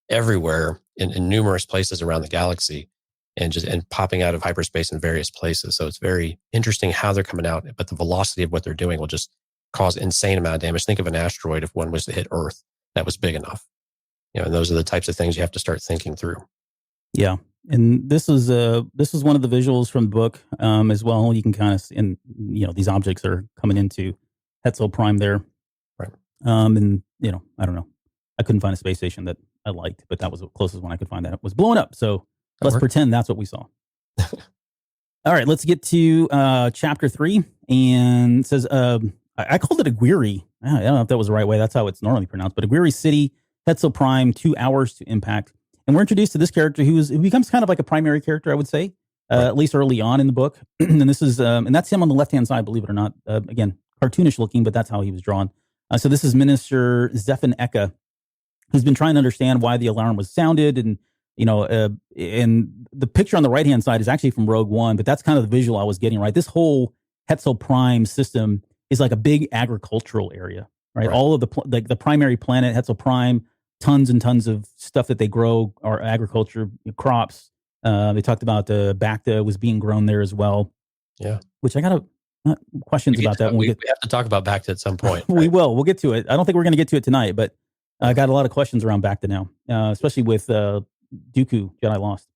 everywhere in numerous places around the galaxy and popping out of hyperspace in various places. So it's very interesting how they're coming out, but the velocity of what they're doing will just cause insane amount of damage. Think of an asteroid if one was to hit Earth that was big enough. And those are the types of things you have to start thinking through. Yeah. And this is one of the visuals from the book as well. You can kind of see, these objects are coming into Hetzel Prime there. Right. And, I don't know. I couldn't find a space station that I liked, but that was the closest one I could find that was blowing up. So let's pretend that's what we saw. All right, let's get to chapter 3. And it says, I called it Aguirre. I don't know if that was the right way. That's how it's normally pronounced. But Aguirre City, Hetzel Prime, 2 hours to impact. And we're introduced to this character who becomes kind of like a primary character, I would say, at least early on in the book. And this is, and that's him on the left-hand side, believe it or not. Again, cartoonish looking, but that's how he was drawn. So this is Minister Zephan Eka, who's been trying to understand why the alarm was sounded. And, and the picture on the right-hand side is actually from Rogue One, but that's kind of the visual I was getting, right? This whole Hetzel Prime system is like a big agricultural area, right? All of the primary planet, Hetzel Prime, tons and tons of stuff that they grow are agriculture, crops. They talked about the Bacta was being grown there as well. Yeah. Which I got questions about that. We have to talk about Bacta at some point. We will. We'll get to it. I don't think we're going to get to it tonight, but I got a lot of questions around Bacta now, especially with Dooku, Jedi Lost.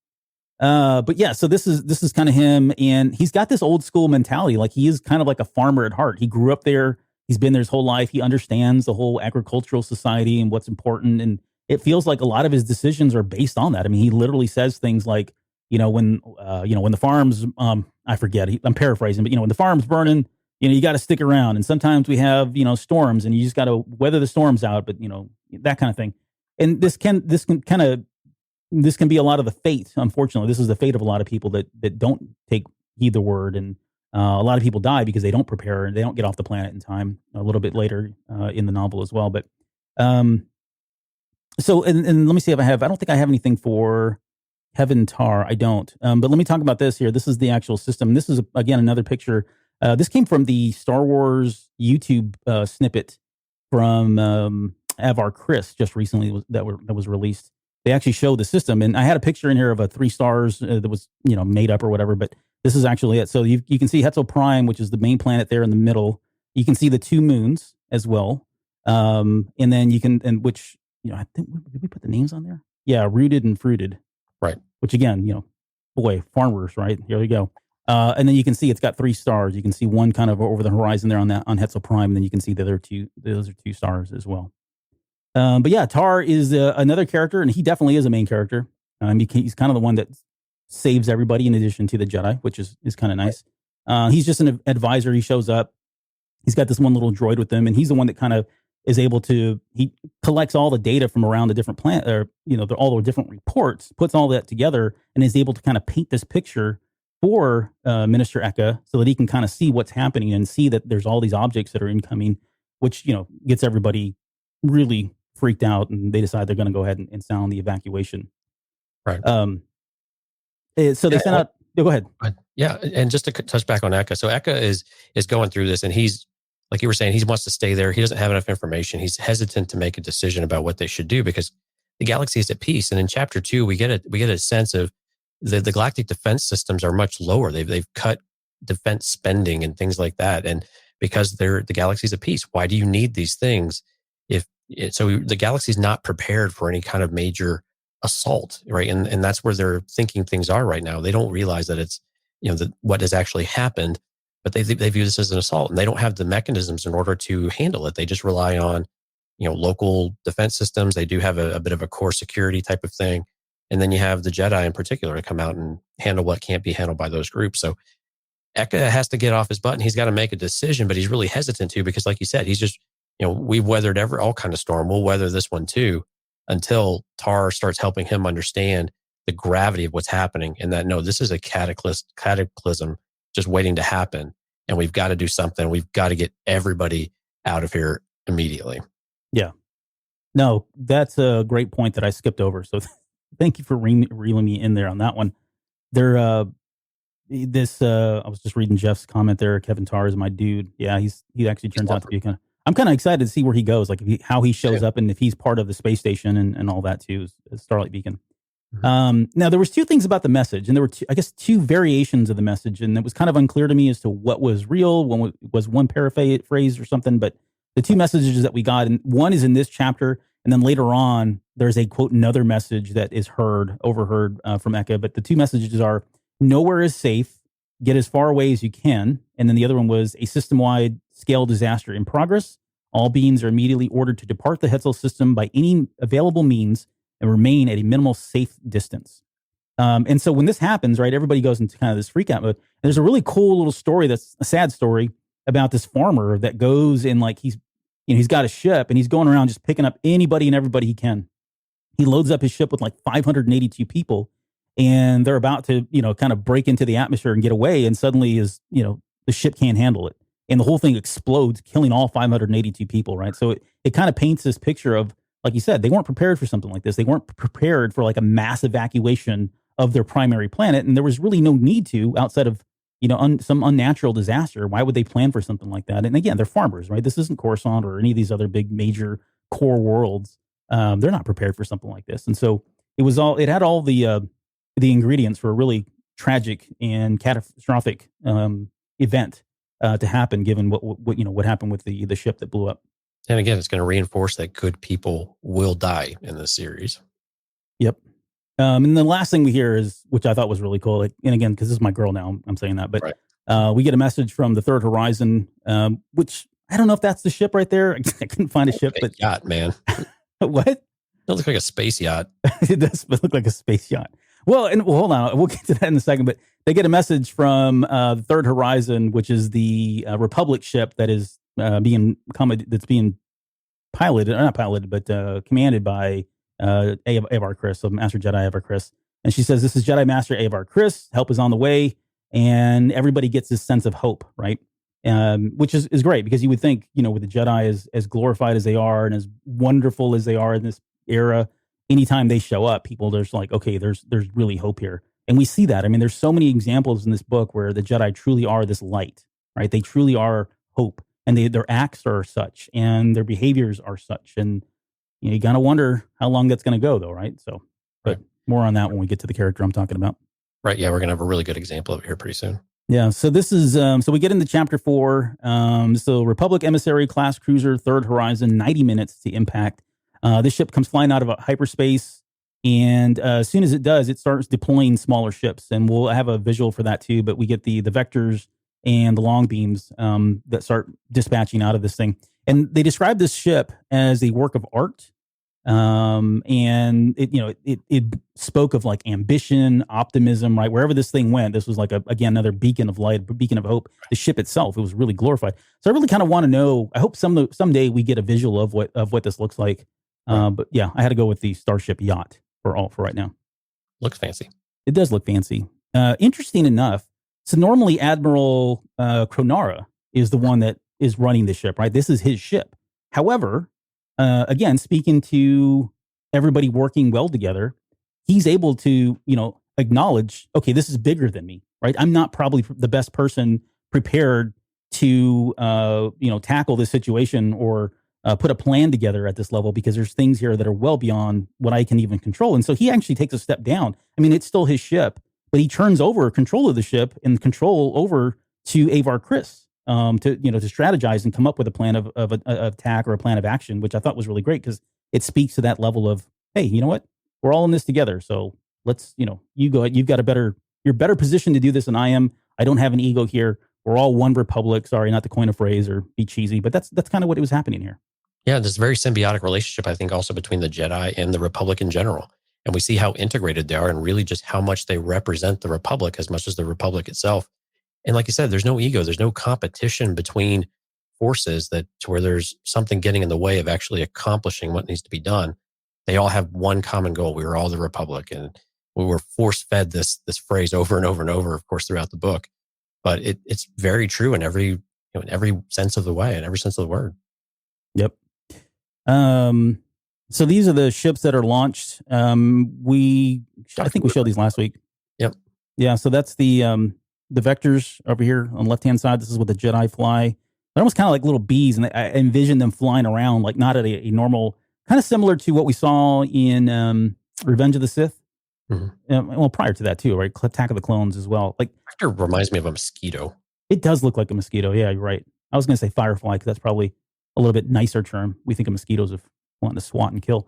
But yeah, so this is kind of him, and he's got this old school mentality. Like he is kind of like a farmer at heart. He grew up there. He's been there his whole life. He understands the whole agricultural society and what's important. And it feels like a lot of his decisions are based on that. I mean, he literally says things like, when the farm's, I forget, I'm paraphrasing, but when the farm's burning, you got to stick around. And sometimes we have, storms and you just got to weather the storms out, but that kind of thing. And this can be a lot of the fate. Unfortunately, this is the fate of a lot of people that don't take heed the word. And a lot of people die because they don't prepare and they don't get off the planet in time. A little bit later in the novel as well. But so and let me see if I don't think I have anything for Heaven Tar. I don't. But let me talk about this here. This is the actual system. This is again another picture. This came from the Star Wars YouTube snippet from Avar Chris just recently that was released. They actually showed the system, and I had a picture in here of a 3 stars that was made up or whatever, but this is actually it. So you can see Hetzel Prime, which is the main planet there in the middle. You can see the 2 moons as well, and then you can which I think did we put the names on there? Yeah, Rooted and Fruited, right? Which again, boy, farmers, right? Here we go. And then you can see it's got 3 stars. You can see one kind of over the horizon there on Hetzel Prime, and then you can see the other 2. Those are 2 stars as well. But yeah, Tar is another character, and he definitely is a main character. He's kind of the one that saves everybody in addition to the Jedi, which is kind of nice. He's just an advisor. He shows up. He's got this one little droid with him, and he's the one that kind of is able to, he collects all the data from around the different planet, or, all the different reports, puts all that together, and is able to kind of paint this picture for Minister Eka so that he can kind of see what's happening and see that there's all these objects that are incoming, which, gets everybody really freaked out, and they decide they're going to go ahead and sound the evacuation. Right. So they sent out, go ahead. Yeah. And just to touch back on Eka. So Eka is going through this, and he's, like you were saying, he wants to stay there. He doesn't have enough information. He's hesitant to make a decision about what they should do because the galaxy is at peace. And in chapter 2, we get a sense of the galactic defense systems are much lower. They've cut defense spending and things like that. And because the galaxy's at peace, why do you need these things? The galaxy's not prepared for any kind of major assault, right? And that's where they're thinking things are right now. They don't realize that it's, what has actually happened, but they view this as an assault, and they don't have the mechanisms in order to handle it. They just rely on, local defense systems. They do have a bit of a core security type of thing. And then you have the Jedi in particular to come out and handle what can't be handled by those groups. So Eka has to get off his butt, and he's got to make a decision, but he's really hesitant to, because like you said, he's just, we've weathered all kind of storm. We'll weather this one too, until Tar starts helping him understand the gravity of what's happening, and that, no, this is a cataclysm just waiting to happen. And we've got to do something. We've got to get everybody out of here immediately. Yeah. No, that's a great point that I skipped over. So thank you for reeling me in there on that one. I was just reading Jeff's comment there. Kevin Tar is my dude. Yeah, he actually turns out to be I'm kind of excited to see where he goes, like how he shows up, and if he's part of the space station and all that too, as Starlight Beacon. Mm-hmm. Now there was two things about the message, and there were two variations of the message, and it was kind of unclear to me as to what was real. One was one paraphrase or something, but the two messages that we got, and one is in this chapter, and then later on there's a quote another message that is overheard from Eka. But the two messages are: nowhere is safe, get as far away as you can, and then the other one was a system-wide scale disaster in progress. All beings are immediately ordered to depart the Hetzel system by any available means and remain at a minimal safe distance. And so when this happens, right, everybody goes into kind of this freak out mode. And there's a really cool little story that's a sad story about this farmer that goes in, like, he's got a ship and he's going around just picking up anybody and everybody he can. He loads up his ship with like 582 people, and they're about to, kind of break into the atmosphere and get away. And suddenly the ship can't handle it. And the whole thing explodes, killing all 582 people, right? So it kind of paints this picture of, like you said, they weren't prepared for something like this. They weren't prepared for like a mass evacuation of their primary planet. And there was really no need to, outside of, some unnatural disaster. Why would they plan for something like that? And again, they're farmers, right? This isn't Coruscant or any of these other big major core worlds. They're not prepared for something like this. And so it had all the ingredients for a really tragic and catastrophic event to happen, given what happened with the ship that blew up. And again, it's going to reinforce that good people will die in this series. Yep. And the last thing we hear is, which I thought was really cool, like, and again, because this is my girl now, I'm saying that, but right. We get a message from the Third Horizon, which I don't know if that's the ship right there. I couldn't find a ship, but yacht, man. What? It looks like a space yacht. It does look like a space yacht. Well, hold on, we'll get to that in a second. But they get a message from the Third Horizon, which is the Republic ship that is being piloted, or not piloted, but commanded by Avar Kriss, so Master Jedi Avar Kriss. And she says, "This is Jedi Master Avar Kriss. Help is on the way." And everybody gets this sense of hope, right? Which is great, because you would think, with the Jedi as glorified as they are and as wonderful as they are in this era, anytime they show up, there's like, okay, there's really hope here. And we see that. I mean, there's so many examples in this book where the Jedi truly are this light, right? They truly are hope, and their acts are such, and their behaviors are such. And you gotta wonder how long that's going to go, though, right? So, but more on that when we get to the character I'm talking about. Right. Yeah, we're going to have a really good example of it here pretty soon. Yeah. So this is so we get into chapter 4. So Republic Emissary class cruiser, Third Horizon, 90 minutes to impact. This ship comes flying out of hyperspace, and as soon as it does, it starts deploying smaller ships, and we'll have a visual for that too. But we get the vectors and the long beams that start dispatching out of this thing, and they describe this ship as a work of art. And it spoke of like ambition, optimism, right? Wherever this thing went, this was like again another beacon of light, beacon of hope. The ship itself, it was really glorified. So I really kind of want to know. I hope someday we get a visual of what this looks like. But yeah, I had to go with the Starship Yacht for right now. Looks fancy. It does look fancy. Interesting enough. So normally Admiral Kronara is the one that is running the ship, right? This is his ship. However, again, speaking to everybody working well together, he's able to, acknowledge, okay, this is bigger than me, right? I'm not probably the best person prepared to, tackle this situation or put a plan together at this level, because there's things here that are well beyond what I can even control. And so he actually takes a step down. I mean, it's still his ship, but he turns over control of the ship and control over to Avar Kriss. To strategize and come up with a plan of attack or a plan of action, which I thought was really great, because it speaks to that level of, hey, you know what, we're all in this together. So let's, you go ahead. You're better positioned to do this than I am. I don't have an ego here. We're all one republic. Sorry, not to coin a phrase or be cheesy, but that's kind of what was happening here. Yeah, there's a very symbiotic relationship, I think, also between the Jedi and the Republic in general. And we see how integrated they are, and really just how much they represent the Republic as much as the Republic itself. And like you said, there's no ego. There's no competition between forces to where there's something getting in the way of actually accomplishing what needs to be done. They all have one common goal. We are all the Republic. And we were force-fed this phrase over and over and over, of course, throughout the book. But it's very true in every sense of the way, in every sense of the word. Yep. So these are the ships that are launched. I think we showed these last week. Yep. Yeah. So that's the vectors over here on the left-hand side. This is what the Jedi fly. They're almost kind of like little bees, and I envision them flying around, like not at a normal, kind of similar to what we saw in Revenge of the Sith. Mm-hmm. Well, prior to that too, right? Attack of the Clones as well. Like, Vector reminds me of a mosquito. It does look like a mosquito. Yeah, you're right. I was going to say firefly, because that's probably a little bit nicer term. We think of mosquitoes of wanting to swat and kill.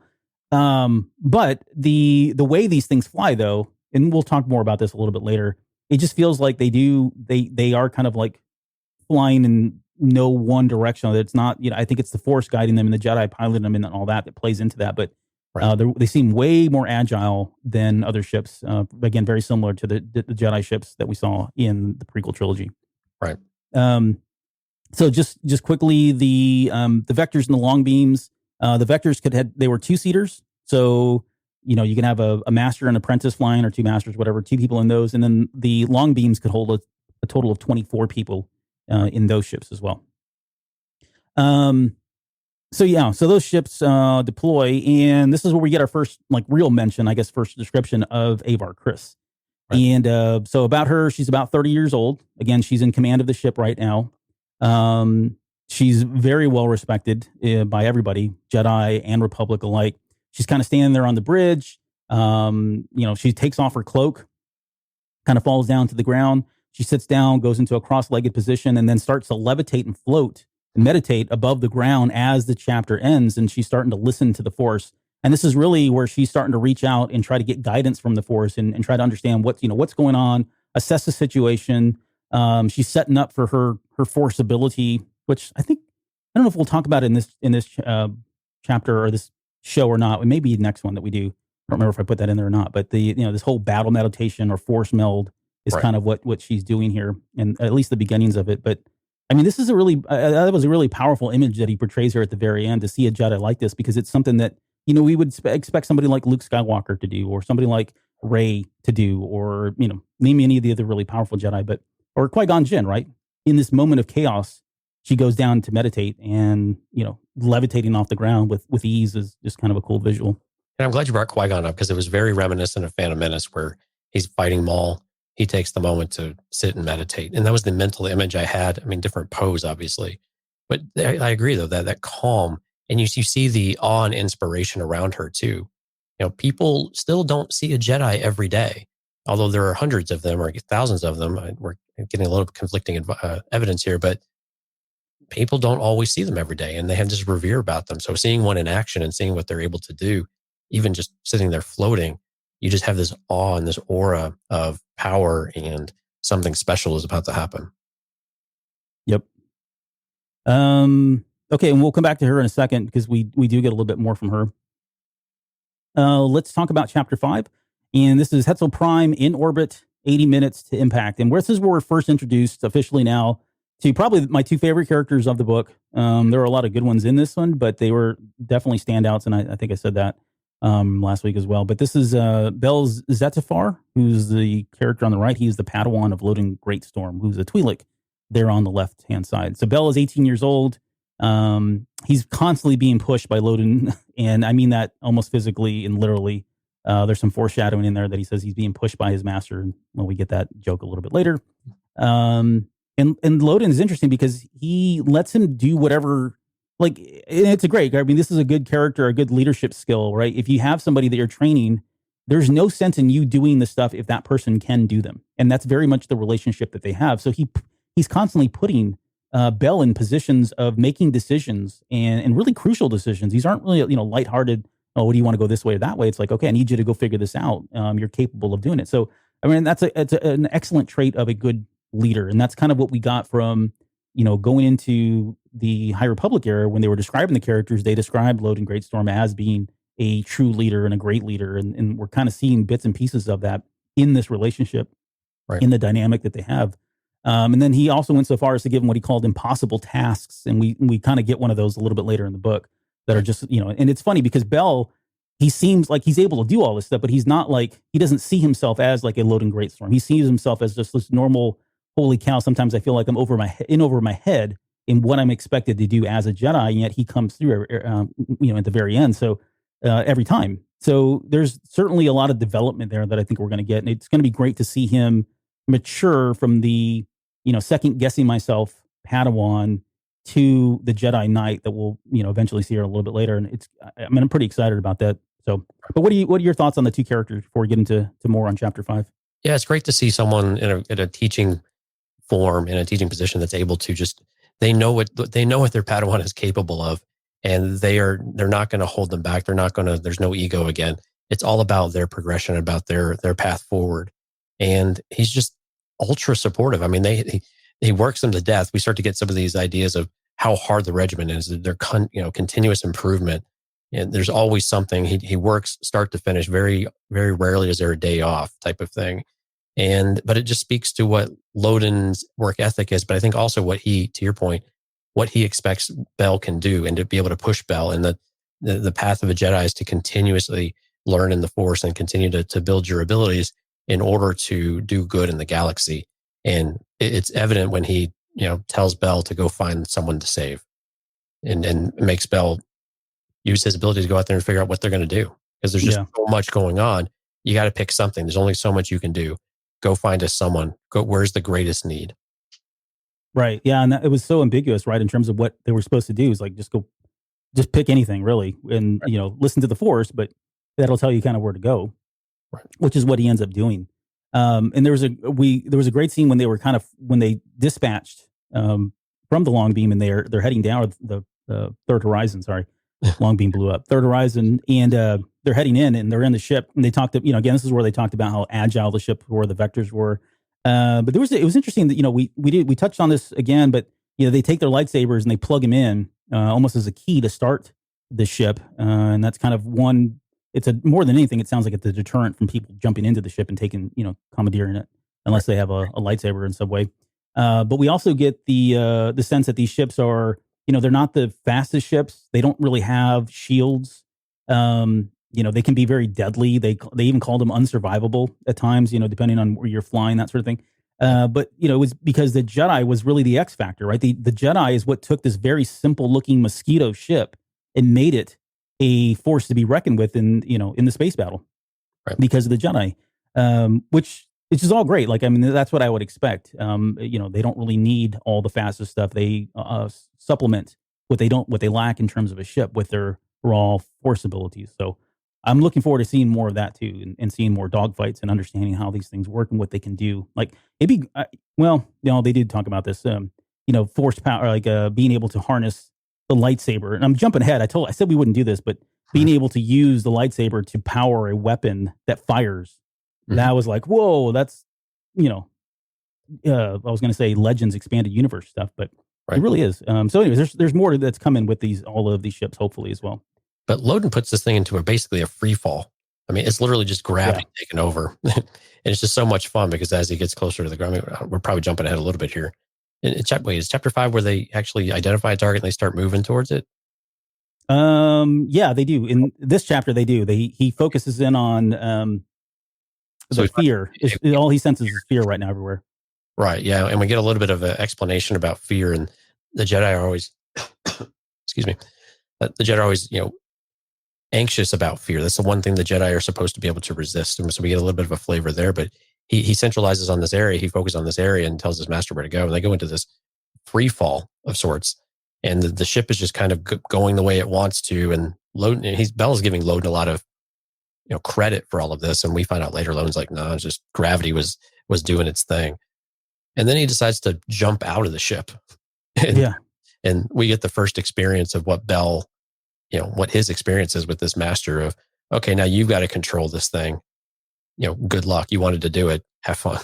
But the way these things fly, though, and we'll talk more about this a little bit later, it just feels like they are kind of like flying in no one direction. It's not, I think it's the Force guiding them and the Jedi piloting them and all that plays into that. But they seem way more agile than other ships. Again, very similar to the Jedi ships that we saw in the prequel trilogy. Right. So just quickly, the vectors and the long beams. The vectors they were 2-seaters. So you can have a master and apprentice flying, or 2 masters, whatever, 2 people in those. And then the long beams could hold a total of 24 people in those ships as well. So those ships deploy, and this is where we get our first real mention, I guess, first description of Avar Kriss. Right. And so about her, she's about 30 years old. Again, she's in command of the ship right now. She's very well respected by everybody, Jedi and Republic alike. She's kind of standing there on the bridge. She takes off her cloak, kind of falls down to the ground. She sits down, goes into a cross-legged position, and then starts to levitate and float and meditate above the ground as the chapter ends. And she's starting to listen to the Force. And this is really where she's starting to reach out and try to get guidance from the Force and try to understand what's going on, assess the situation. She's setting up for her Force ability, which I don't know if we'll talk about it in this chapter or this show or not. It may be the next one that we do. I don't remember if I put that in there or not, but this whole battle meditation or Force meld is kind of what she's doing here, and at least the beginnings of it. But I mean, this is that was a really powerful image that he portrays here at the very end, to see a Jedi like this, because it's something that, we would expect somebody like Luke Skywalker to do, or somebody like Rey to do, or, name any of the other really powerful Jedi, or Qui-Gon Jinn, right? In this moment of chaos, she goes down to meditate, and, levitating off the ground with ease is just kind of a cool visual. And I'm glad you brought Qui-Gon up, because it was very reminiscent of Phantom Menace, where he's fighting Maul. He takes the moment to sit and meditate. And that was the mental image I had. I mean, different pose, obviously. But I agree, though, that calm, and you see the awe and inspiration around her, too. People still don't see a Jedi every day, although there are hundreds of them or thousands of them. We're getting a little conflicting evidence here, but people don't always see them every day, and they have this revere about them. So seeing one in action and seeing what they're able to do, even just sitting there floating, you just have this awe and this aura of power, and something special is about to happen. Yep. Okay, and we'll come back to her in a second, because we do get a little bit more from her. let's talk about Chapter 5. And this is Hetzel Prime in orbit, 80 minutes to impact. And this is where we're first introduced officially now to probably my two favorite characters of the book. There are a lot of good ones in this one, but they were definitely standouts. And I think I said that last week as well. But this is Bel Zettifar, who's the character on the right. He's the Padawan of Loden Greatstorm, who's a Twi'lek there on the left-hand side. So Bel is 18 years old. He's constantly being pushed by Loden, and I mean that almost physically and literally. There's some foreshadowing in there that he says he's being pushed by his master, and well, we get that joke a little bit later. And Loden is interesting because he lets him do whatever. Like, it's a great. I mean, this is a good character, a good leadership skill, right? If you have somebody that you're training, there's no sense in you doing the stuff if that person can do them, and that's very much the relationship that they have. So he's constantly putting Bel in positions of making decisions and really crucial decisions. These aren't really lighthearted. Oh, do you want to go this way or that way? It's like, okay, I need you to go figure this out. You're capable of doing it. So, I mean, it's an excellent trait of a good leader, and that's kind of what we got from going into the High Republic era when they were describing the characters. They described Loden Greatstorm as being a true leader and a great leader, and we're kind of seeing bits and pieces of that in this relationship, right, in the dynamic that they have. And then he also went so far as to give him what he called impossible tasks, and we kind of get one of those a little bit later in the book that are just and it's funny because Bel, he seems like he's able to do all this stuff, but he's not like, he doesn't see himself as like a Loden Greatstorm. He sees himself as just this normal, holy cow, sometimes I feel like I'm over my head in what I'm expected to do as a Jedi, and yet he comes through at the very end. So every time. So there's certainly a lot of development there that I think we're going to get, and it's going to be great to see him mature from the second guessing myself Padawan to the Jedi Knight that we'll eventually see her a little bit later, and I'm pretty excited about that. So, but what are your thoughts on the two characters before we get into more on Chapter 5? Yeah, it's great to see someone in a teaching form, in a teaching position, that's able to they know what their Padawan is capable of, and they're not going to hold them back. There's no ego again. It's all about their progression, about their path forward, and he's just ultra supportive. I mean, he works them to death. We start to get some of these ideas of how hard the regimen is. They're continuous improvement, and there's always something. He works start to finish. Very, very rarely is there a day off type of thing. But it just speaks to what Loden's work ethic is. But I think also to your point, what he expects Bel can do, and to be able to push Bel. And the path of a Jedi is to continuously learn in the Force and continue to build your abilities in order to do good in the galaxy. And it's evident when he, tells Bel to go find someone to save, and makes Bel use his ability to go out there and figure out what they're going to do. Because there's just so much going on. You got to pick something. There's only so much you can do. Go find us someone. Go, where's the greatest need? Right. Yeah. And it was so ambiguous, right? In terms of what they were supposed to do, is like, just pick anything really. And, listen to the Force, but that'll tell you kind of where to go, right, which is what he ends up doing. And there was a great scene when they dispatched from the Long Beam, and they're heading down the Third Horizon. Sorry, Long Beam blew up. Third Horizon, and they're heading in, and they're in the ship, and they talked. Again, this is where they talked about how agile the ship were, the vectors were. But it was interesting that we touched on this again, but they take their lightsabers and they plug them in almost as a key to start the ship, and that's kind of one. It's more than anything, it sounds like it's a deterrent from people jumping into the ship and taking, commandeering it, unless they have a lightsaber in some way. But we also get the sense that these ships are, they're not the fastest ships. They don't really have shields. They can be very deadly. They even called them unsurvivable at times, depending on where you're flying, that sort of thing. But it was because the Jedi was really the X factor, right? The Jedi is what took this very simple looking mosquito ship and made it a force to be reckoned with in the space battle, right, because of the Jedi, which is all great. Like, I mean, that's what I would expect. They don't really need all the fastest stuff. They supplement what they lack in terms of a ship with their raw force abilities. So I'm looking forward to seeing more of that too, and seeing more dogfights and understanding how these things work and what they can do. Like maybe, they did talk about this, force power, like being able to harness the lightsaber. And I'm jumping ahead. I said we wouldn't do this, but being able to use the lightsaber to power a weapon that fires, that was like, whoa, that's, I was going to say Legends expanded universe stuff, but it really is. So anyways, there's more that's coming with all of these ships, hopefully, as well. But Loden puts this thing into basically a free fall. I mean, it's literally just gravity taking over. And it's just so much fun because as he gets closer to the ground, we're probably jumping ahead a little bit here. Is chapter 5 where they actually identify a target and they start moving towards it? Yeah, they do. In this chapter, they do. He focuses in on the fear. All he senses is fear right now everywhere. Right. Yeah. And we get a little bit of an explanation about fear, and the Jedi are always, excuse me, the Jedi are always, anxious about fear. That's the one thing the Jedi are supposed to be able to resist. And so we get a little bit of a flavor there, but he centralizes on this area. He focuses on this area and tells his master where to go. And they go into this free fall of sorts. And the ship is just kind of going the way it wants to. And Bell's giving Loden a lot of, credit for all of this. And we find out later, Loden's like, no, it's just gravity was doing its thing. And then he decides to jump out of the ship. And we get the first experience of what Bell, what his experience is with this master of, okay, now you've got to control this thing. Good luck. You wanted to do it. Have fun.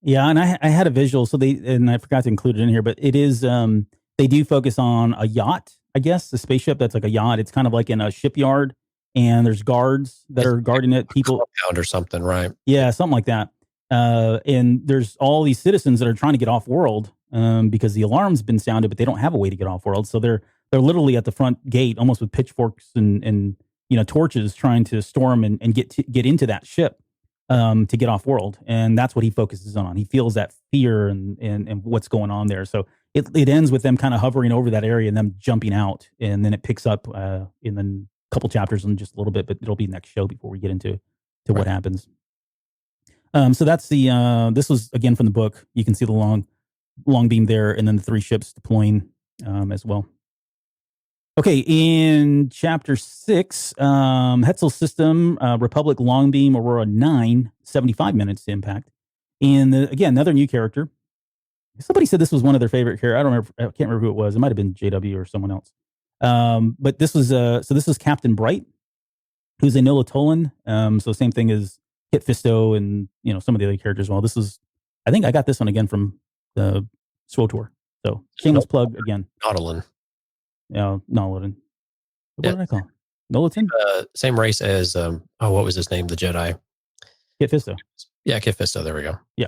Yeah. And I had a visual. So and I forgot to include it in here, but it is, they do focus on a yacht, I guess, a spaceship that's like a yacht. It's kind of like in a shipyard, and there's guards that are guarding it. People or something, right? Yeah, something like that. And there's all these citizens that are trying to get off world because the alarm's been sounded, but they don't have a way to get off world. So they're literally at the front gate, almost with pitchforks and torches, trying to storm and get into that ship to get off world. And that's what he focuses on. He feels that fear and what's going on there. So it ends with them kind of hovering over that area and them jumping out, and then it picks up in the couple chapters in just a little bit, but it'll be next show before we get into what happens. So that's this was again from the book. You can see the long beam there, and then the 3 ships deploying as well. Okay, in chapter 6, Hetzel system, Republic long beam Aurora 9, 75 minutes to impact. And again, another new character. Somebody said this was one of their favorite characters. I can't remember who it was. It might have been JW or someone else. But this was this is Captain Bright, who's a Nola Tolan. So same thing as Kit Fisto and some of the other characters. Well, this is, I think I got this one again from the SWTOR. So shameless plug again. Nautilin. Yeah, Nautilin. What did I call him? Nolatin? Same race as what was his name? The Jedi. Kit Fisto. Yeah, Kit Fisto. There we go. Yeah.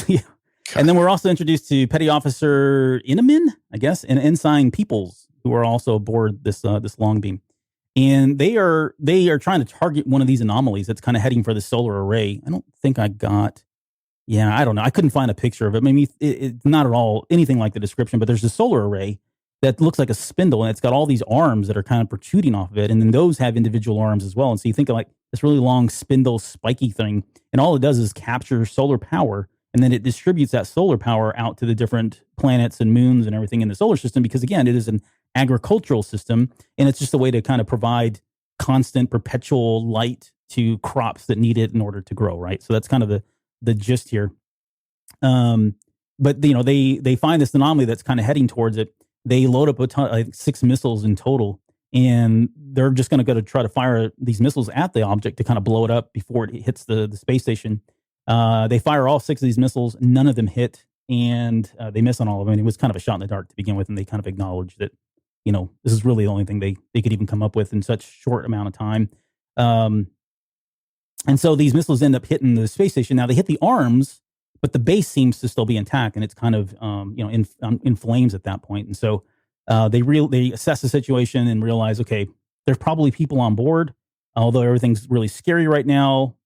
Yeah. And then we're also introduced to Petty Officer Inamin, I guess, and Ensign Peoples, who are also aboard this long beam. And they are trying to target one of these anomalies that's kind of heading for the solar array. I don't think I got. Yeah, I don't know. I couldn't find a picture of it. Maybe it's not at all anything like the description, but there's a solar array that looks like a spindle, and it's got all these arms that are kind of protruding off of it. And then those have individual arms as well. And so you think of like this really long spindle, spiky thing, and all it does is capture solar power, and then it distributes that solar power out to the different planets and moons and everything in the solar system, because again, it is an agricultural system, and it's just a way to kind of provide constant, perpetual light to crops that need it in order to grow, right? So that's kind of the gist here. But they find this anomaly that's kind of heading towards it. They load up a ton, like 6 missiles in total, and they're just going to go to try to fire these missiles at the object to kind of blow it up before it hits the space station. They fire all 6 of these missiles. None of them hit, and they miss on all of them. And it was kind of a shot in the dark to begin with, and they kind of acknowledged that, this is really the only thing they could even come up with in such short amount of time. And so these missiles end up hitting the space station. Now they hit the arms, but the base seems to still be intact, and it's kind of in flames at that point. And so they assess the situation and realize, okay, there's probably people on board, although everything's really scary right now.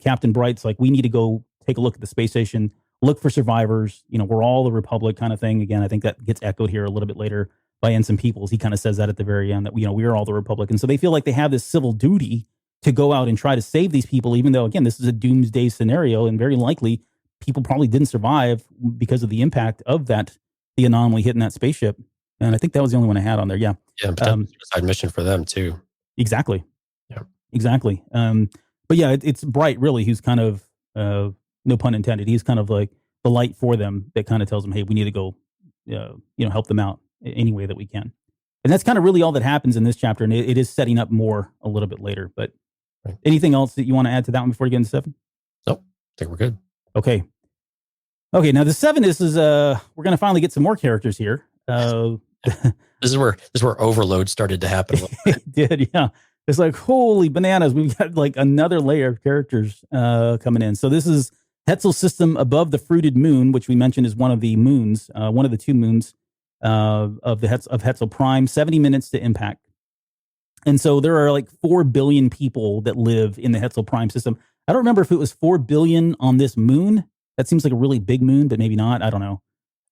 Captain Bright's like, we need to go take a look at the space station, look for survivors. We're all the Republic kind of thing. Again, I think that gets echoed here a little bit later by Ensign Peoples. He kind of says that at the very end, that we are all the Republic. And so they feel like they have this civil duty to go out and try to save these people, even though, again, this is a doomsday scenario, and very likely people probably didn't survive because of the impact of the anomaly hitting that spaceship. And I think that was the only one I had on there. Yeah. Yeah. Suicide mission for them too. Exactly. Yeah. Exactly. But yeah, it's Bright really, who's kind of, no pun intended, he's kind of like the light for them that kind of tells them, hey, we need to go, help them out any way that we can. And that's kind of really all that happens in this chapter. And it is setting up more a little bit later, but anything else that you want to add to that one before you get into 7? Nope. I think we're good. Okay. Now the 7 is we're going to finally get some more characters here. This is where overload started to happen. It did, yeah. It's like, holy bananas, we've got like another layer of characters coming in. So this is Hetzel's system above the fruited moon, which we mentioned is one of the moons, one of the two moons of Hetzel Prime, 70 minutes to impact. And so there are like 4 billion people that live in the Hetzel Prime system. I don't remember if it was 4 billion on this moon. That seems like a really big moon, but maybe not. I don't know.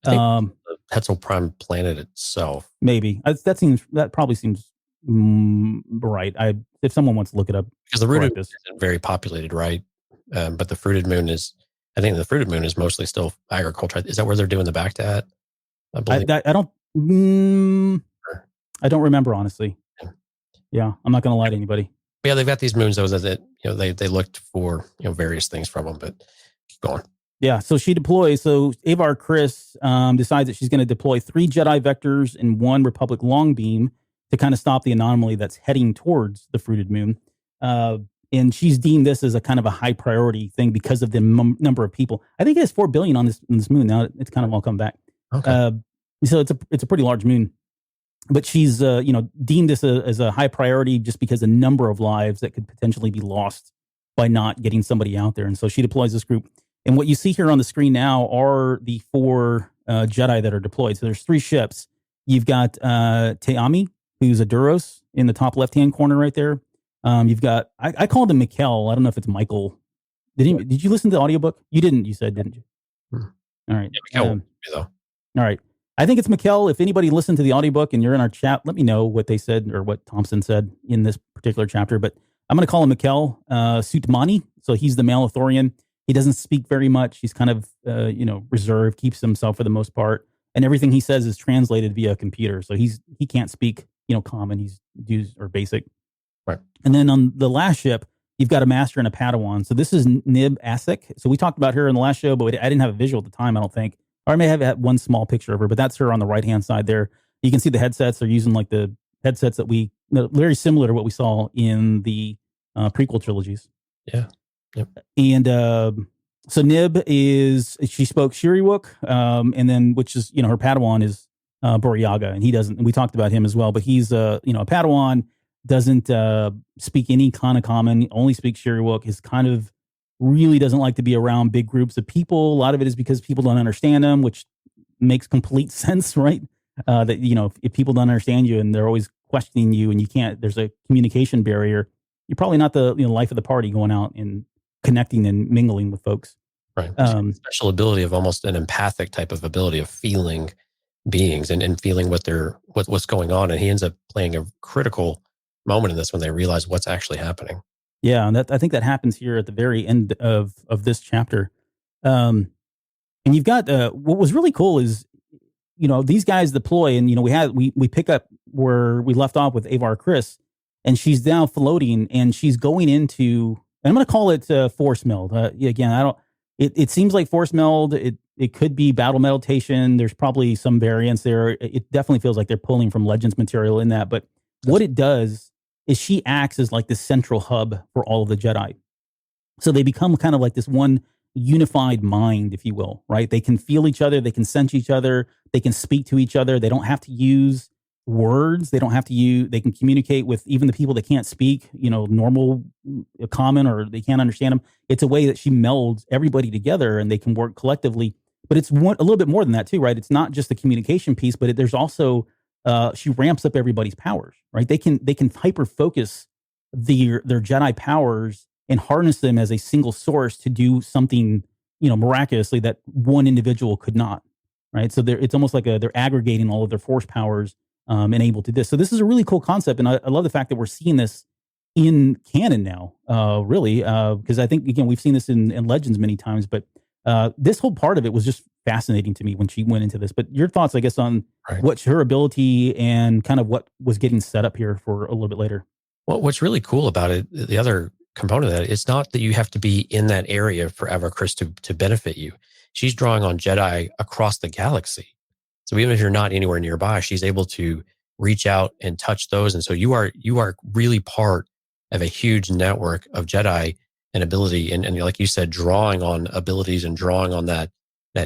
I think the Hetzel Prime planet itself. Maybe that probably seems right. If someone wants to look it up, because the rooted moon isn't very populated, right? But the fruited moon is. I think the fruited moon is mostly still agriculture. Is that where they're doing the back to at? I believe. I don't remember, honestly. Yeah, I'm not going to lie to anybody. Yeah, they've got these moons though that they looked for various things from them, but keep going. Yeah, so she deploys. So Avar Kriss decides that she's going to deploy 3 Jedi vectors and 1 Republic long beam to kind of stop the anomaly that's heading towards the fruited moon. And she's deemed this as a kind of a high priority thing because of the number of people. I think it has 4 billion on this moon. Now it's kind of all come back. Okay. So it's a pretty large moon. But she's deemed this as a high priority just because the number of lives that could potentially be lost by not getting somebody out there. And so she deploys this group. And what you see here on the screen now are the 4 Jedi that are deployed. So there's 3 ships. You've got Teami, who's a Duros in the top left-hand corner right there. You've got, I called him Mikkel. I don't know if it's Michael. Did you listen to the audiobook? You didn't, you said, didn't you? All right. Yeah, Mikkel, all right. I think it's Mikkel. If anybody listened to the audiobook and you're in our chat, let me know what they said or what Thompson said in this particular chapter. But I'm going to call him Mikkel Sutmani. So he's the male Ithorian. He doesn't speak very much. He's kind of, reserved, keeps himself for the most part. And everything he says is translated via a computer. So he can't speak, common. He's used or basic. Right. And then on the last ship, you've got a master and a Padawan. So this is Nib Asik. So we talked about her in the last show, but I didn't have a visual at the time, I don't think. Or I may have had one small picture of her, but that's her on the right-hand side there. You can see the headsets. They're using like the headsets that very similar to what we saw in the prequel trilogies. Yeah. Yep. And so Nib she spoke Shiriwook, and then, which is, her Padawan is Boryaga, and he doesn't, and we talked about him as well, but he's, a Padawan, doesn't speak any kind of common, only speaks Shiriwook, is kind of really doesn't like to be around big groups of people. A lot of it is because people don't understand him, which makes complete sense, right? That, if people don't understand you and they're always questioning you and there's a communication barrier, you're probably not the life of the party going out and connecting and mingling with folks. Right. Special ability of almost an empathic type of ability of feeling beings and feeling what's going on. And he ends up playing a critical moment in this when they realize what's actually happening. Yeah, and I think that happens here at the very end of this chapter. And you've got what was really cool is, these guys deploy, and we pick up where we left off with Avar Kriss, and she's now floating, and she's going into, and I'm going to call it force meld. Again, it seems like force meld. It could be battle meditation. There's probably some variance there. It definitely feels like they're pulling from Legends material in that. But what it does is she acts as like the central hub for all of the Jedi. So they become kind of like this one unified mind, if you will, right? They can feel each other. They can sense each other. They can speak to each other. They don't have to use words. They can communicate with even the people that can't speak, normal, common, or they can't understand them. It's a way that she melds everybody together and they can work collectively. But it's a little bit more than that too, right? It's not just the communication piece, but there's also, she ramps up everybody's powers, right? They can hyper focus their Jedi powers and harness them as a single source to do something, miraculously that one individual could not, right? So it's almost like they're aggregating all of their force powers and able to this. So this is a really cool concept, and I love the fact that we're seeing this in canon now, really, because I think, again, we've seen this in Legends many times, but this whole part of it was just fascinating to me when she went into this. But your thoughts, I guess, on what's her ability and kind of what was getting set up here for a little bit later. Well, what's really cool about it, the other component of that, it's not that you have to be in that area for Avar Kriss to benefit you. She's drawing on Jedi across the galaxy. So even if you're not anywhere nearby, she's able to reach out and touch those. And so you are really part of a huge network of Jedi and ability. And like you said, drawing on abilities and drawing on that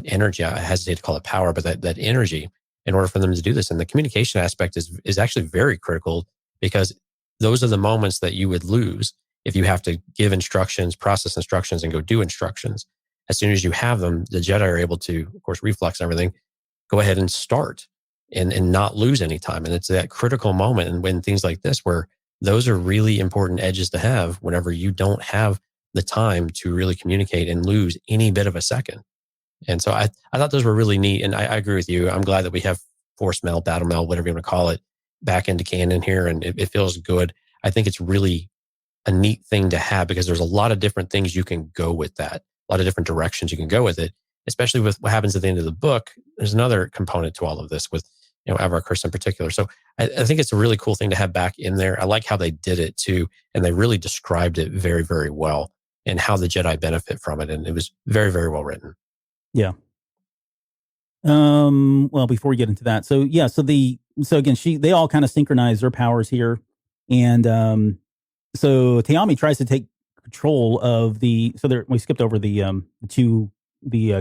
energy. I hesitate to call it power, but that energy in order for them to do this. And the communication aspect is actually very critical, because those are the moments that you would lose if you have to give instructions, process instructions, and go do instructions. As soon as you have them, the Jedi are able to, of course, reflex everything, go ahead and start and not lose any time. And it's that critical moment. And when things like this, where those are really important edges to have whenever you don't have the time to really communicate and lose any bit of a second. And so I thought those were really neat. And I agree with you. I'm glad that we have force meld, battle meld, whatever you want to call it, back into canon here. And it feels good. I think it's really a neat thing to have, because there's a lot of different things you can go with that, a lot of different directions you can go with it, especially with what happens at the end of the book. There's another component to all of this with, Avar Kriss in particular. So I think it's a really cool thing to have back in there. I like how they did it too. And they really described it very, very well, and how the Jedi benefit from it. And it was very, very well written. Yeah. Well, before we get into that, so again, they all kind of synchronize their powers here. And, so Taiyami tries to take control of we skipped over the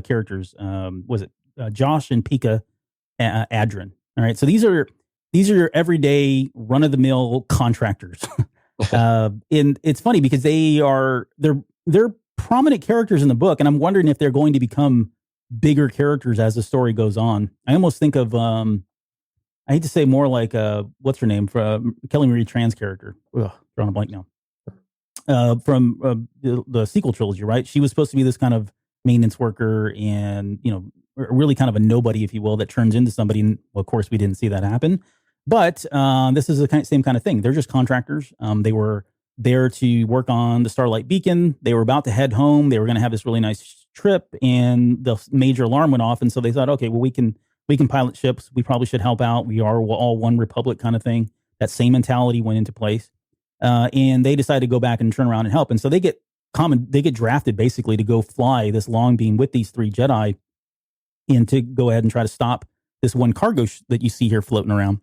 characters. Was it Josh and Pika Adrin? All right. So these are your everyday run of the mill contractors. And it's funny because they're prominent characters in the book. And I'm wondering if they're going to become bigger characters as the story goes on. I almost think of, I hate to say more like, what's her name? Kelly Marie Tran's character. Ugh, drawing a blank now. From the sequel trilogy, right? She was supposed to be this kind of maintenance worker and, really kind of a nobody, if you will, that turns into somebody. And well, of course, we didn't see that happen. But this is the same kind of thing. They're just contractors. They were there to work on the Starlight Beacon. They were about to head home. They were going to have this really nice trip, and the major alarm went off. And so they thought, okay, well, we can pilot ships. We probably should help out. We are all one republic kind of thing. That same mentality went into place. And they decided to go back and turn around and help. And so they get drafted basically to go fly this long beam with these three Jedi, and to go ahead and try to stop this one cargo that you see here floating around.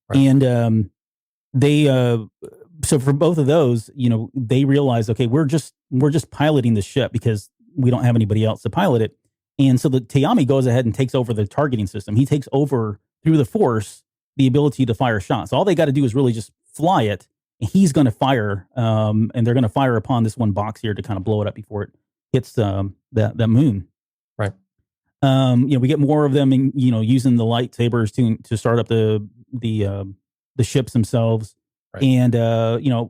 Right. And so for both of those, they realize, okay, we're just piloting the ship because we don't have anybody else to pilot it. And so the Taiyami goes ahead and takes over the targeting system. He takes over through the Force the ability to fire shots. All they got to do is really just fly it. And he's going to fire, and they're going to fire upon this one box here to kind of blow it up before it hits that moon. Right. We get more of them, using the lightsabers to start up the ships themselves. Right. And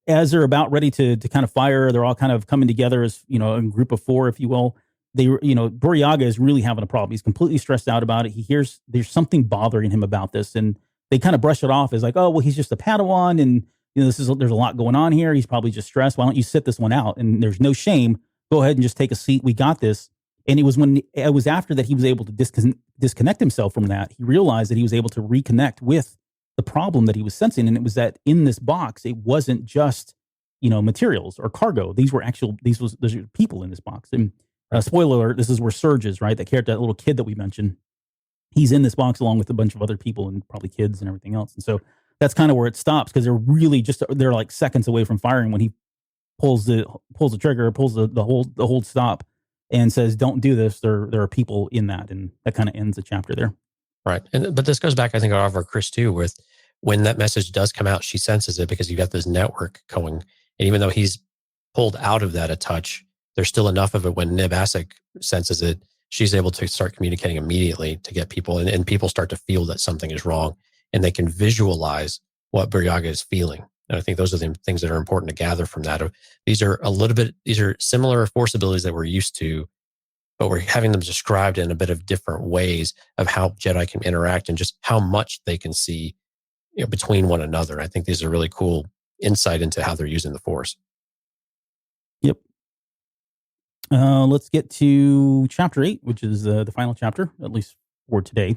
as they're about ready to kind of fire, they're all kind of coming together as a group of four, if you will. Boryaga is really having a problem. He's completely stressed out about it. He hears there's something bothering him about this, and they kind of brush it off as like, oh well, he's just a Padawan, and there's a lot going on here. He's probably just stressed. Why don't you sit this one out? And there's no shame. Go ahead and just take a seat. We got this. And it was after that he was able to disconnect himself from that. He realized that he was able to reconnect with the problem that he was sensing, and it was that in this box, it wasn't just materials or cargo. These were people in this box. And spoiler alert, this is where Surge is, right? That little kid that we mentioned. He's in this box along with a bunch of other people and probably kids and everything else. And so that's kind of where it stops, because they're like seconds away from firing when he pulls the trigger, pulls the hold stop, and says, "Don't do this." There are people in that, and that kind of ends the chapter there. Right, but this goes back, I think, to Avar Kriss too, with when that message does come out, she senses it because you got this network going, and even though he's pulled out of that a touch, there's still enough of it when Nib Assek senses it. She's able to start communicating immediately to get people, and people start to feel that something is wrong, and they can visualize what Buryaga is feeling. And I think those are the things that are important to gather from that. These are similar force abilities that we're used to, but we're having them described in a bit of different ways of how Jedi can interact and just how much they can see between one another. I think these are really cool insight into how they're using the Force. Yep. Let's get to chapter 8, which is the final chapter, at least for today.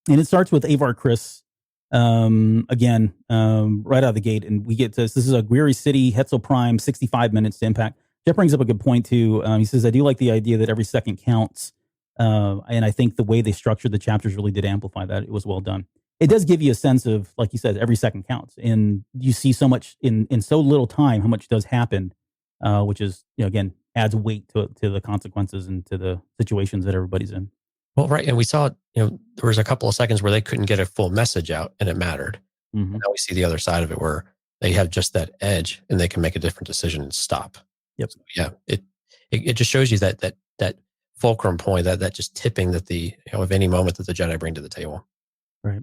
And it starts with Avar Kriss again, right out of the gate. And we get to this is a Guiri City, Hetzel Prime, 65 minutes to impact. Jeff brings up a good point too. He says, I do like the idea that every second counts. And I think the way they structured the chapters really did amplify that. It was well done. It does give you a sense of, like you said, every second counts. And you see so much in so little time, how much does happen, which is, again, adds weight to the consequences and to the situations that everybody's in. Well, right. And we saw, there was a couple of seconds where they couldn't get a full message out and it mattered. Mm-hmm. Now we see the other side of it where they have just that edge and they can make a different decision and stop. Yep. So, yeah. It just shows you that fulcrum point, that just tipping that of any moment that the Jedi bring to the table. Right.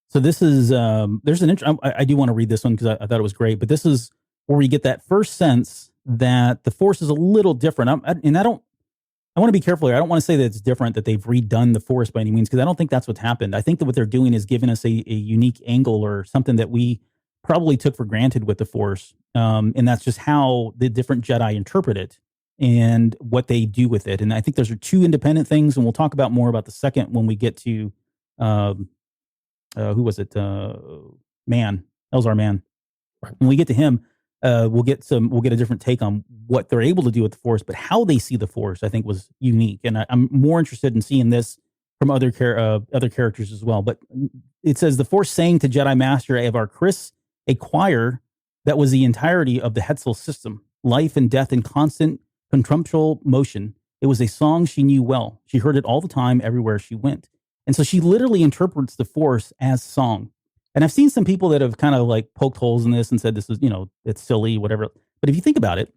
So this is, there's an I do want to read this one because I thought it was great, but this is where we get that first sense that the Force is a little different. I want to be careful here. I don't want to say that it's different, that they've redone the Force by any means, because I don't think that's what's happened. I think that what they're doing is giving us a unique angle or something that we probably took for granted with the Force. And that's just how the different Jedi interpret it and what they do with it. And I think those are two independent things. And we'll talk about more about the second when we get to, who was it? Man, Elzar Man. Right. When we get to him, we'll get a different take on what they're able to do with the Force, but how they see the Force, I think, was unique. And I'm more interested in seeing this from other characters as well. But it says the Force saying to Jedi Master Avar Kriss, a choir that was the entirety of the Hetzel system, life and death in constant contrapuntal motion. It was a song she knew well. She heard it all the time, everywhere she went. And so she literally interprets the Force as song. And I've seen some people that have kind of like poked holes in this and said this is, it's silly, whatever. But if you think about it,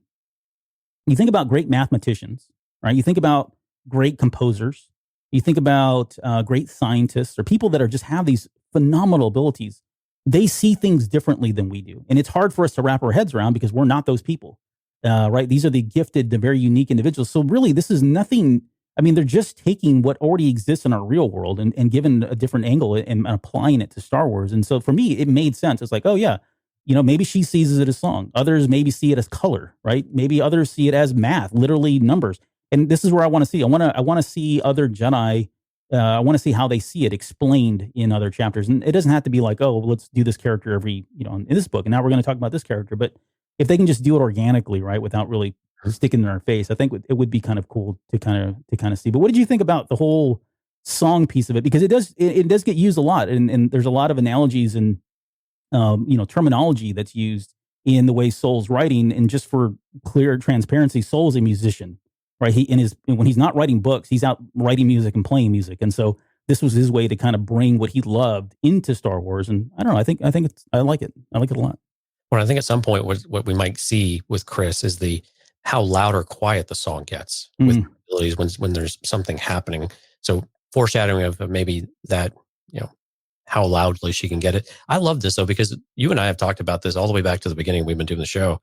you think about great mathematicians, right? You think about great composers. You think about great scientists or people that just have these phenomenal abilities. They see things differently than we do. And it's hard for us to wrap our heads around because we're not those people, right? These are the gifted, the very unique individuals. So really, this is nothing. I mean, they're just taking what already exists in our real world and giving a different angle and applying it to Star Wars. And so for me, it made sense. It's like, oh yeah, maybe she sees it as song. Others maybe see it as color, right? Maybe others see it as math, literally numbers. And this is where I want to see. I want to see other Jedi. I want to see how they see it explained in other chapters. And it doesn't have to be like, oh, let's do this character every, in this book. And now we're going to talk about this character. But if they can just do it organically, right, without really sticking in our face, I think it would be kind of cool to kind of see. But what did you think about the whole song piece of it? Because it does get used a lot, and there's a lot of analogies and terminology that's used in the way Soul's writing. And just for clear transparency, Soul's a musician, right? When he's not writing books, he's out writing music and playing music, and so this was his way to kind of bring what he loved into Star Wars. And I don't know, I like it a lot. Well, I think at some point what we might see with Kriss is how loud or quiet the song gets with abilities when there's something happening. So foreshadowing of maybe that, how loudly she can get it. I love this though, because you and I have talked about this all the way back to the beginning. We've been doing the show.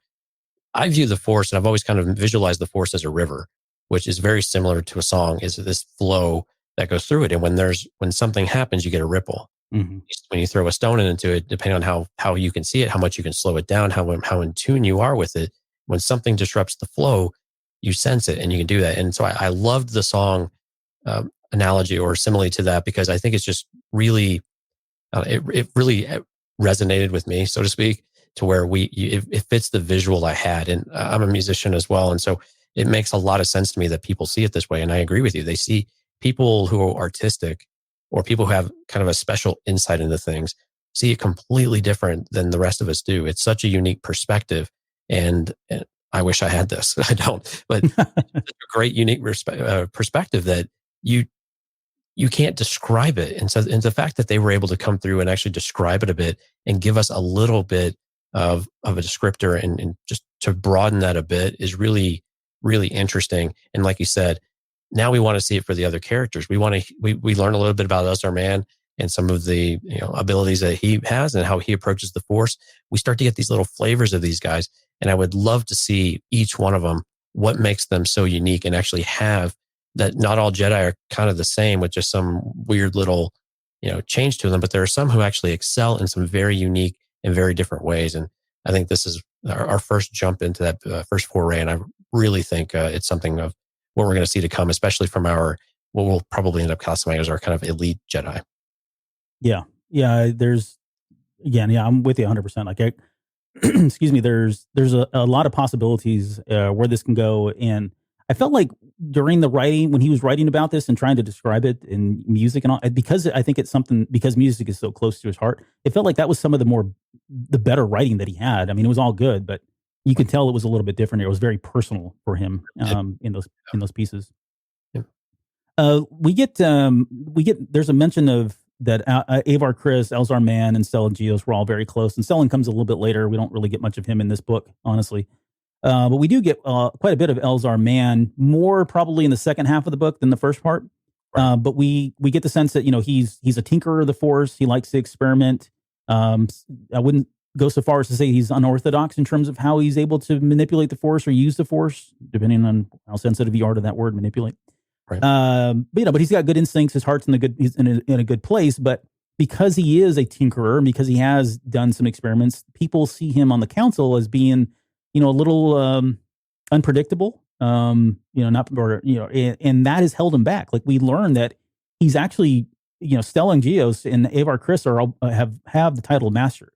I view the Force, and I've always kind of visualized the Force as a river, which is very similar to a song, is this flow that goes through it. And when something happens, you get a ripple. Mm-hmm. When you throw a stone into it, depending on how you can see it, how much you can slow it down, how in tune you are with it. When something disrupts the flow, you sense it and you can do that. And so I loved the song analogy or simile to that, because I think it's just really, it really resonated with me, so to speak, to where it fits the visual I had. And I'm a musician as well. And so it makes a lot of sense to me that people see it this way. And I agree with you. They see people who are artistic or people who have kind of a special insight into things see it completely different than the rest of us do. It's such a unique perspective. And I wish I had this. I don't, but it's a great, unique perspective that you can't describe it. And so, and the fact that they were able to come through and actually describe it a bit and give us a little bit of a descriptor and just to broaden that a bit is really, really interesting. And like you said, now we want to see it for the other characters. We learn a little bit about Elzar Man and some of the abilities that he has and how he approaches the Force. We start to get these little flavors of these guys. And I would love to see each one of them, what makes them so unique, and actually have that. Not all Jedi are kind of the same with just some weird little, change to them, but there are some who actually excel in some very unique and very different ways. And I think this is our first jump into that first foray. And I really think it's something of what we're going to see to come, especially from what we'll probably end up classifying as our kind of elite Jedi. Yeah. Yeah. I'm with you 100%. Like, excuse me, there's a lot of possibilities where this can go. And I felt like during the writing, when he was writing about this and trying to describe it in music and all, because I think it's something, because music is so close to his heart, it felt like that was some of the better writing that he had. I mean, it was all good, but you could tell it was a little bit different. It was very personal for him in those pieces. Yeah. We get there's a mention of that Avar Kriss, Elzar Mann, and Stellan Gios were all very close, and Stellan comes a little bit later. We don't really get much of him in this book, honestly. But we do get quite a bit of Elzar Mann, more probably in the second half of the book than the first part. Right. But we get the sense that he's a tinkerer of the Force. He likes to experiment. I wouldn't go so far as to say he's unorthodox in terms of how he's able to manipulate the Force or use the Force, depending on how sensitive you are to that word, manipulate. Right. But he's got good instincts. His heart's he's in a good place. But because he is a tinkerer, and because he has done some experiments, people see him on the council as being, a little unpredictable. And that has held him back. Like, we learned that he's actually, Stellan Gios and Avar Kriss have the title of master.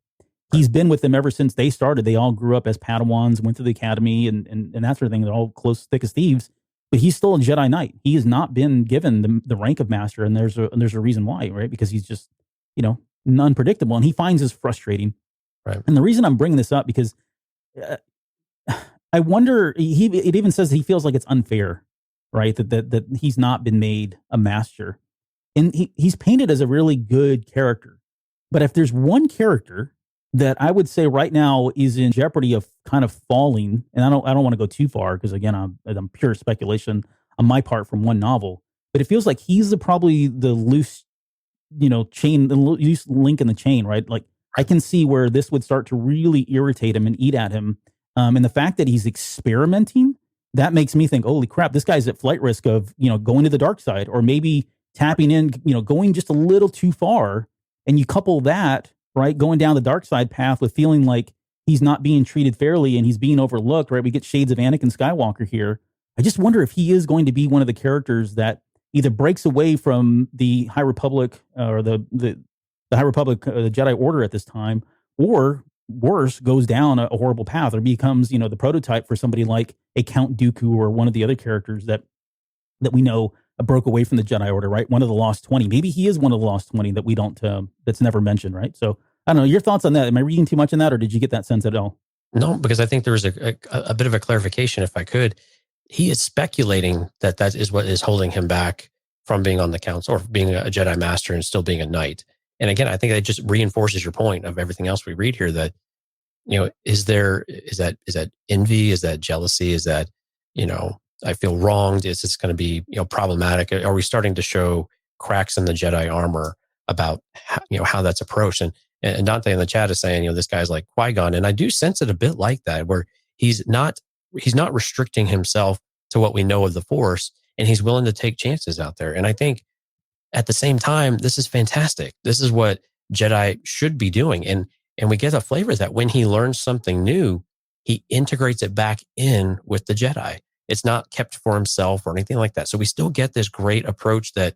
He's been with them ever since they started. They all grew up as Padawans, went to the academy, and that sort of thing. They're all close, thick as thieves. But he's still a Jedi Knight. He has not been given the rank of master, and there's a reason why, right? Because he's just, unpredictable, and he finds this frustrating. Right. And the reason I'm bringing this up, because I wonder, it even says he feels like it's unfair, right? That he's not been made a master. And he's painted as a really good character. But if there's one character that I would say right now is in jeopardy of kind of falling, and I don't want to go too far, because again, I'm pure speculation on my part from one novel, but it feels like he's probably the loose, chain, the loose link in the chain, right? Like, I can see where this would start to really irritate him and eat at him. And the fact that he's experimenting, that makes me think, holy crap, this guy's at flight risk of, going to the dark side, or maybe tapping in, going just a little too far. And you couple that, right, going down the dark side path with feeling like he's not being treated fairly and he's being overlooked, right? We get shades of Anakin Skywalker here. I just wonder if he is going to be one of the characters that either breaks away from the High Republic or the High Republic, the Jedi Order at this time, or worse, goes down a horrible path, or becomes, the prototype for somebody like a Count Dooku or one of the other characters that we know broke away from the Jedi Order, right? One of the Lost 20. Maybe he is one of the Lost 20 that we don't, that's never mentioned, right? So I don't know, your thoughts on that. Am I reading too much in that, or did you get that sense at all? No, because I think there was a bit of a clarification, if I could. He is speculating that is what is holding him back from being on the council, or being a Jedi Master and still being a knight. And again, I think that just reinforces your point of everything else we read here, that, is that envy? Is that jealousy? Is that, I feel wronged? Is this going to be, problematic? Are we starting to show cracks in the Jedi armor about how that's approached? And Dante in the chat is saying, this guy's like Qui-Gon. And I do sense it a bit like that, where he's not restricting himself to what we know of the Force, and he's willing to take chances out there. And I think at the same time, this is fantastic. This is what Jedi should be doing. And we get a flavor that when he learns something new, he integrates it back in with the Jedi. It's not kept for himself or anything like that. So we still get this great approach that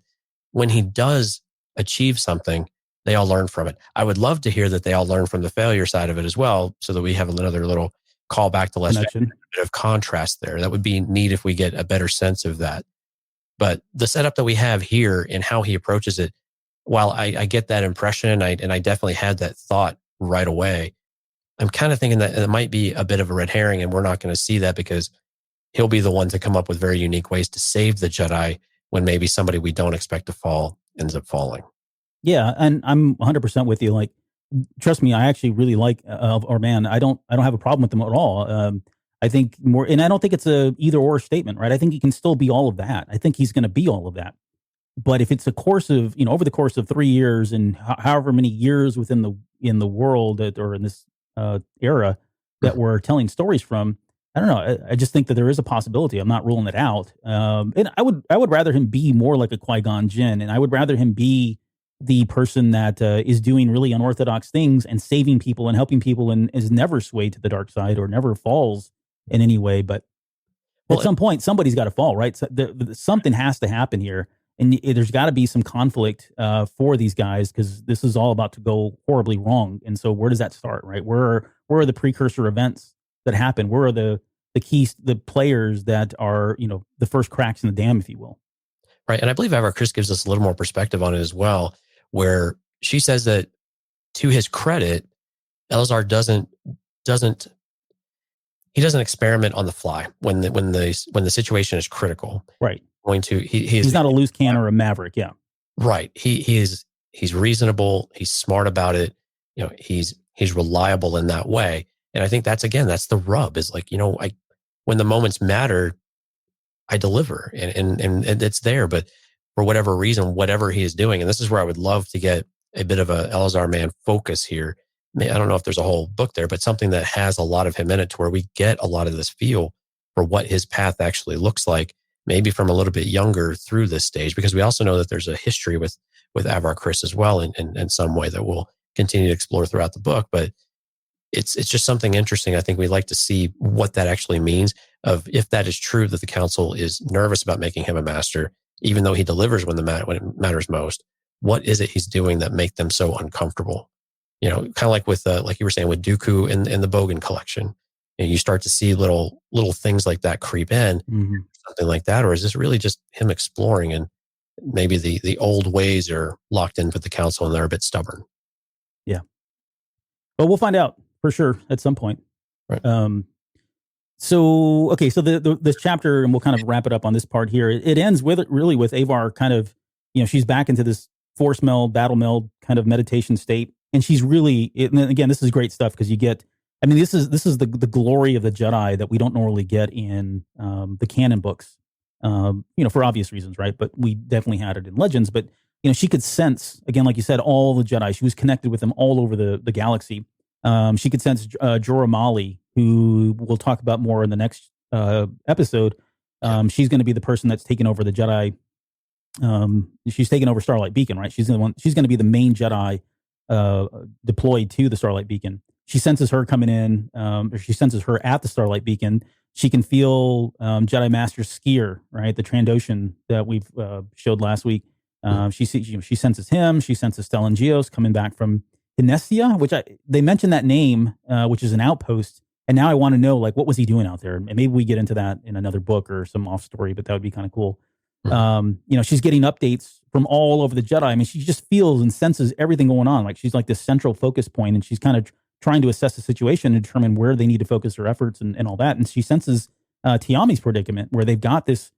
when he does achieve something, they all learn from it. I would love to hear that they all learn from the failure side of it as well, so that we have another little call back to Last Jedi, a bit of contrast there. That would be neat if we get a better sense of that. But the setup that we have here and how he approaches it, while I get that impression, and I definitely had that thought right away, I'm kind of thinking that it might be a bit of a red herring, and we're not going to see that, because he'll be the one to come up with very unique ways to save the Jedi when maybe somebody we don't expect to fall ends up falling. Yeah, and I'm 100% with you. Like, trust me, I actually really like Elzar Mann. I don't have a problem with them at all. I think more, and I don't think it's a either or statement, right? I think he can still be all of that. I think he's going to be all of that. But if it's a course of, over the course of 3 years and however many years within the world or in this era that we're telling stories from, I don't know. I just think that there is a possibility. I'm not ruling it out. And I would rather him be more like a Qui-Gon Jinn, and I would rather him be the person that is doing really unorthodox things and saving people and helping people, and is never swayed to the dark side or never falls in any way. But at some point, somebody's got to fall, right? So something has to happen here, and there's got to be some conflict for these guys, because this is all about to go horribly wrong. And so, where does that start, right? Where are the precursor events that happen? Where are the keys, the players that are, the first cracks in the dam, if you will? Right, and I believe Avar Kriss gives us a little more perspective on it as well, where she says that, to his credit, Elzar doesn't experiment on the fly when the situation is critical. Right. going to. He's not a loose cannon or a maverick. Yeah. Right. He's reasonable. He's smart about it. He's reliable in that way. And I think that's the rub is like, when the moments matter, I deliver and it's there. But for whatever reason, whatever he is doing, and this is where I would love to get a bit of a Elazar man focus here. I don't know if there's a whole book there, but something that has a lot of him in it to where we get a lot of this feel for what his path actually looks like, maybe from a little bit younger through this stage, because we also know that there's a history with Avar Kriss as well in some way that we'll continue to explore throughout the book. But it's just something interesting. I think we'd like to see what that actually means, of if that is true, that the council is nervous about making him a master, even though he delivers when it matters most. What is it he's doing that make them so uncomfortable? Kind of like with, like you were saying, with Dooku in the Bogan collection. You start to see little things like that creep in, something like that. Or is this really just him exploring, and maybe the old ways are locked in with the council and they're a bit stubborn? Yeah. Well, we'll find out for sure at some point. Right. So this chapter, and we'll kind of wrap it up on this part here. It ends with Avar kind of, she's back into this force meld, battle meld kind of meditation state. And she's really, and again, this is great stuff because you get, this is the glory of the Jedi that we don't normally get in the canon books, for obvious reasons, right? But we definitely had it in Legends. But, she could sense, again, like you said, all the Jedi. She was connected with them all over the galaxy. She could sense Jorah Mali, who we'll talk about more in the next episode. She's going to be the person that's taken over the Jedi. She's taken over Starlight Beacon, right? She's going to be the main Jedi deployed to the Starlight Beacon. She senses her coming in, or she senses her at the Starlight Beacon. She can feel Jedi Master Skier, right? The Trandoshan that we've showed last week. She senses him. She senses Stellan Gios coming back from Inestia, which they mentioned that name, which is an outpost. And now I want to know, like, what was he doing out there? And maybe we get into that in another book or some off story, but that would be kind of cool. She's getting updates from all over the Jedi. She just feels and senses everything going on. Like, she's like this central focus point, and she's kind of trying to assess the situation and determine where they need to focus their efforts and all that. And she senses Tiami's predicament, where they've got this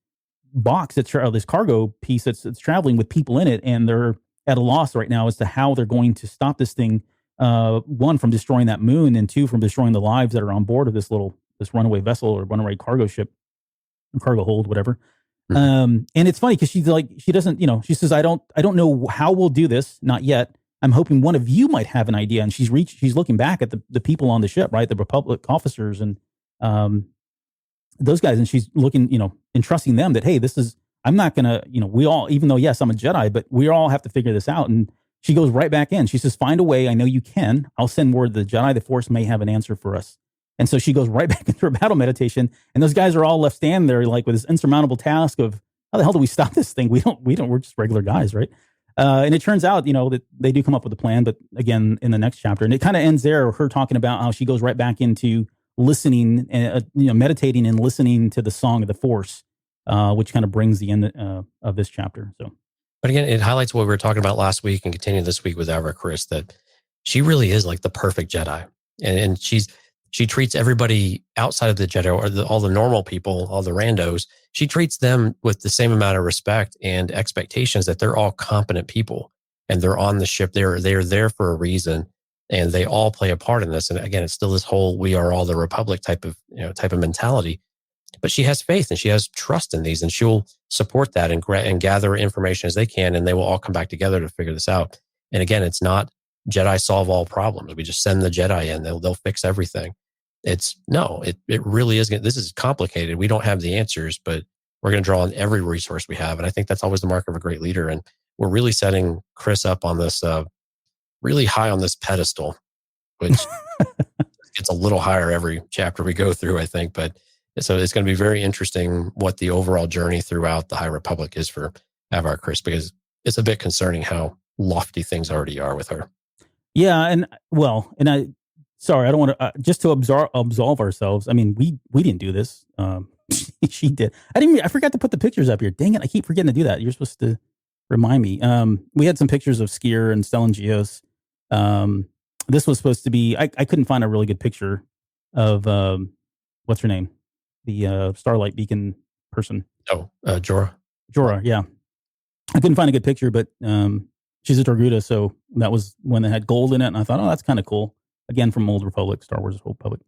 box, this cargo piece that's traveling with people in it, and they're at a loss right now as to how they're going to stop this thing. One, from destroying that moon, and two, from destroying the lives that are on board of this runaway vessel or runaway cargo ship, cargo hold, whatever. And it's funny because she's like, she doesn't, she says, I don't know how we'll do this. Not yet. I'm hoping one of you might have an idea. And she's looking back at the people on the ship, right? The Republic officers and those guys. And she's looking, entrusting them that, hey, I'm not going to, we all, even though, yes, I'm a Jedi, but we all have to figure this out. And she goes right back in. She says, find a way. I know you can. I'll send word the Jedi, the Force may have an answer for us. And so she goes right back into her battle meditation. And those guys are all left standing there, like, with this insurmountable task of, how the hell do we stop this thing? We're just regular guys, right? And it turns out, that they do come up with a plan, but again, in the next chapter. And it kind of ends there, her talking about how she goes right back into listening and, meditating and listening to the song of the Force, which kind of brings the end of this chapter. So, but again, it highlights what we were talking about last week and continue this week with Avar Kriss, that she really is like the perfect Jedi. And she treats everybody outside of the Jedi, or all the normal people, all the randos, she treats them with the same amount of respect and expectations that they're all competent people and they're on the ship. They're there for a reason, and they all play a part in this. And again, it's still this whole, we are all the Republic type of mentality. But she has faith and she has trust in these, and she'll support that and gather information as they can, and they will all come back together to figure this out. And again, it's not Jedi solve all problems. We just send the Jedi in; they'll fix everything. It really is. This is complicated. We don't have the answers, but we're going to draw on every resource we have. And I think that's always the mark of a great leader. And we're really setting Kriss up on this, really high on this pedestal, which gets a little higher every chapter we go through, I think. But so it's going to be very interesting what the overall journey throughout the High Republic is for Avar Kriss, because it's a bit concerning how lofty things already are with her. Yeah. Sorry, I don't want to, just to absolve ourselves. We didn't do this. She did. I forgot to put the pictures up here. Dang it. I keep forgetting to do that. You're supposed to remind me. We had some pictures of Skier and Stellan Gios. This was supposed to be, I couldn't find a really good picture of, what's her name? The Starlight Beacon person. Oh, Jorah. Jorah, yeah. I couldn't find a good picture, but she's a Torguda, so that was when they had gold in it, and I thought, oh, that's kind of cool. Again, from Old Republic, Star Wars Old Republic.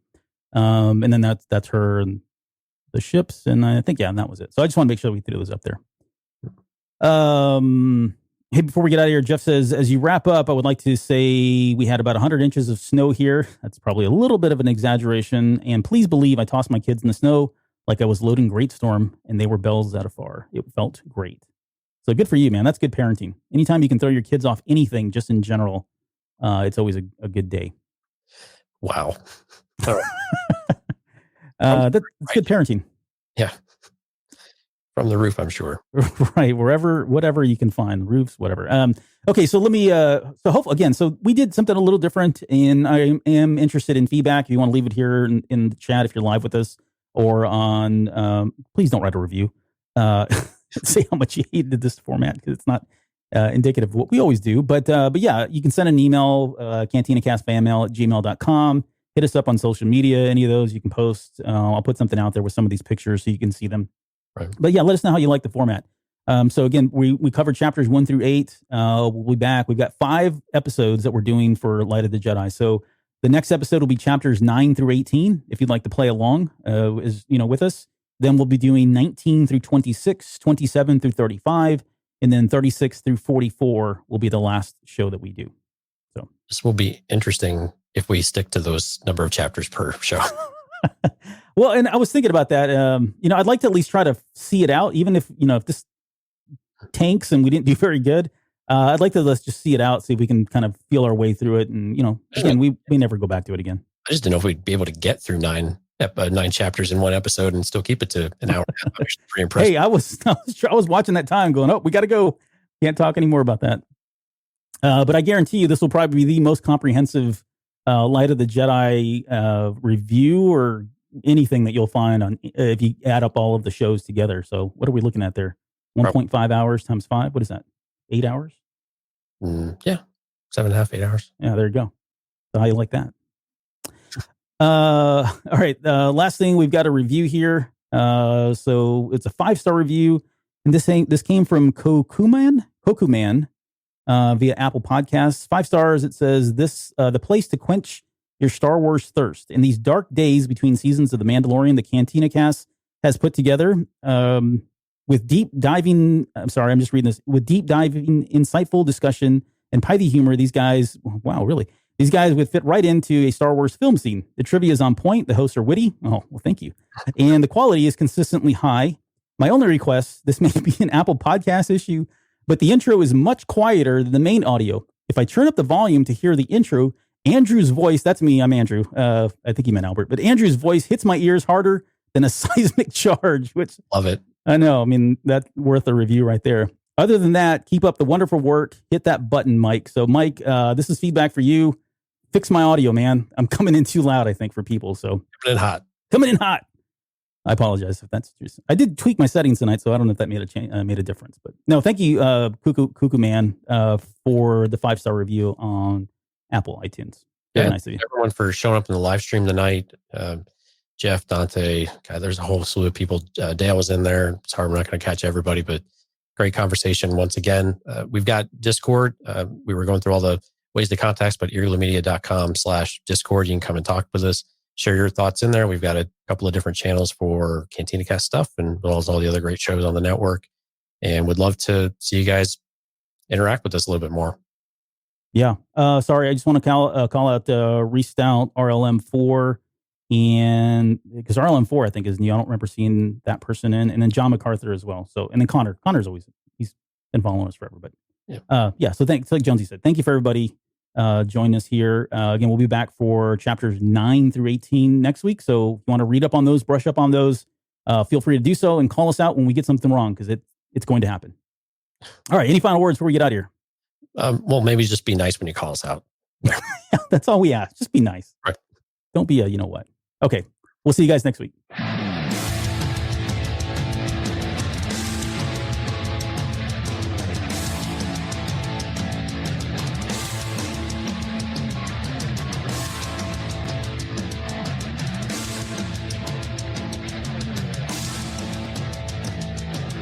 And then that's her and the ships, and I think, and that was it. So I just want to make sure we threw those up there. Hey, before we get out of here, Jeff says, as you wrap up, I would like to say we had about 100 inches of snow here. That's probably a little bit of an exaggeration. And please believe I tossed my kids in the snow like I was loading Great Storm, and they were bells out of far. It felt great. So good for you, man. That's good parenting. Anytime you can throw your kids off anything, just in general, it's always a good day. Wow. That's good parenting. Yeah. From the roof, I'm sure. Right. Whatever you can find, roofs, whatever. Okay. So let me, so we did something a little different, and I am interested in feedback. If you want to leave it here in the chat, if you're live with us, or on, please don't write a review. Say how much you hated this format, because it's not indicative of what we always do. But yeah, you can send an email, cantinacastfanmail@gmail.com. Hit us up on social media. Any of those you can post. I'll put something out there with some of these pictures so you can see them. Right. But yeah, let us know how you like the format. So again, we covered chapters 1 through 8. We'll be back. We've got 5 episodes that we're doing for Light of the Jedi. So the next episode will be chapters 9 through 18. If you'd like to play along, with us, then we'll be doing 19 through 26, 27 through 35, and then 36 through 44 will be the last show that we do. So this will be interesting if we stick to those number of chapters per show. Well, and I was thinking about that. I'd like to at least try to see it out, even if this tanks and we didn't do very good. I'd like to let's just see it out, see if we can kind of feel our way through it. And, again, we may never go back to it again. I just didn't know if we'd be able to get through 9 chapters in one episode and still keep it to an hour. I'm actually pretty impressed. Hey, I was watching that time going, oh, we got to go. Can't talk anymore about that. But I guarantee you this will probably be the most comprehensive Light of the Jedi review or anything that you'll find on if you add up all of the shows together. So what are we looking at there? 1.5 hours times 5. What is that? 8 hours? Yeah. 7.5, 8 hours. Yeah, there you go. So how you like that? All right. Last thing, we've got a review here. So it's a 5-star review, and this came from Kokuman via Apple Podcasts. 5 stars. It says the place to quench your Star Wars thirst in these dark days between seasons of The Mandalorian. The Cantina Cast has put together with deep diving. I'm sorry, I'm just reading this. With deep diving, insightful discussion and pithy humor, these guys. Wow, really. These guys would fit right into a Star Wars film scene. The trivia is on point. The hosts are witty. Oh, well, thank you. And the quality is consistently high. My only request, this may be an Apple Podcast issue, but the intro is much quieter than the main audio. If I turn up the volume to hear the intro, Andrew's voice, that's me, I'm Andrew. I think he meant Albert, but Andrew's voice hits my ears harder than a seismic charge, which... Love it. I know. I mean, that's worth a review right there. Other than that, keep up the wonderful work. Hit that button, Mike. So, Mike, this is feedback for you. Fix my audio, man. I'm coming in too loud, I think, for people. So coming in hot. I apologize if that's just. I did tweak my settings tonight, so I don't know if that made a difference. But no, thank you, Cuckoo Man, for the 5-star review on Apple iTunes. Very nice of you. Everyone for showing up in the live stream tonight. Jeff, Dante, God, there's a whole slew of people. Dale was in there. Sorry, we're not going to catch everybody, but great conversation once again. We've got Discord. We were going through all the ways to contact us, but earlymedia.com/Discord. You can come and talk with us, share your thoughts in there. We've got a couple of different channels for Cantina Cast stuff, and as well as all the other great shows on the network. And would love to see you guys interact with us a little bit more. Yeah. Sorry, I just want to call out Restout RLM4, and because RLM4 I think is new. I don't remember seeing that person in, and then John MacArthur as well. So, and then Connor's always, he's been following us forever, but yeah. So thanks, like Jonesy said, thank you for everybody joining us here. Again, we'll be back for chapters 9 through 18 next week. So if you want to read up on those, brush up on those, feel free to do so and call us out when we get something wrong, because it's going to happen. All right. Any final words before we get out of here? Well, maybe just be nice when you call us out. Yeah, that's all we ask. Just be nice. Right. Don't be a, you know what. Okay. We'll see you guys next week.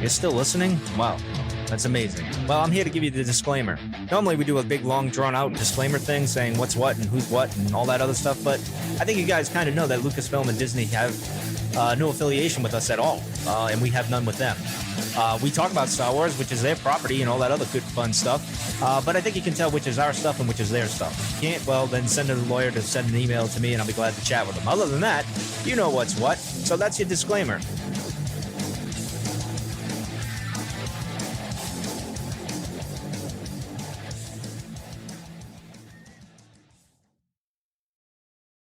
You're still listening? Wow. That's amazing. Well, I'm here to give you the disclaimer. Normally we do a big, long, drawn-out disclaimer thing saying what's what and who's what and all that other stuff, but I think you guys kind of know that Lucasfilm and Disney have no affiliation with us at all, and we have none with them. We talk about Star Wars, which is their property and all that other good, fun stuff, but I think you can tell which is our stuff and which is their stuff. If you can't, well, then send a lawyer to send an email to me, and I'll be glad to chat with them. Other than that, you know what's what, so that's your disclaimer.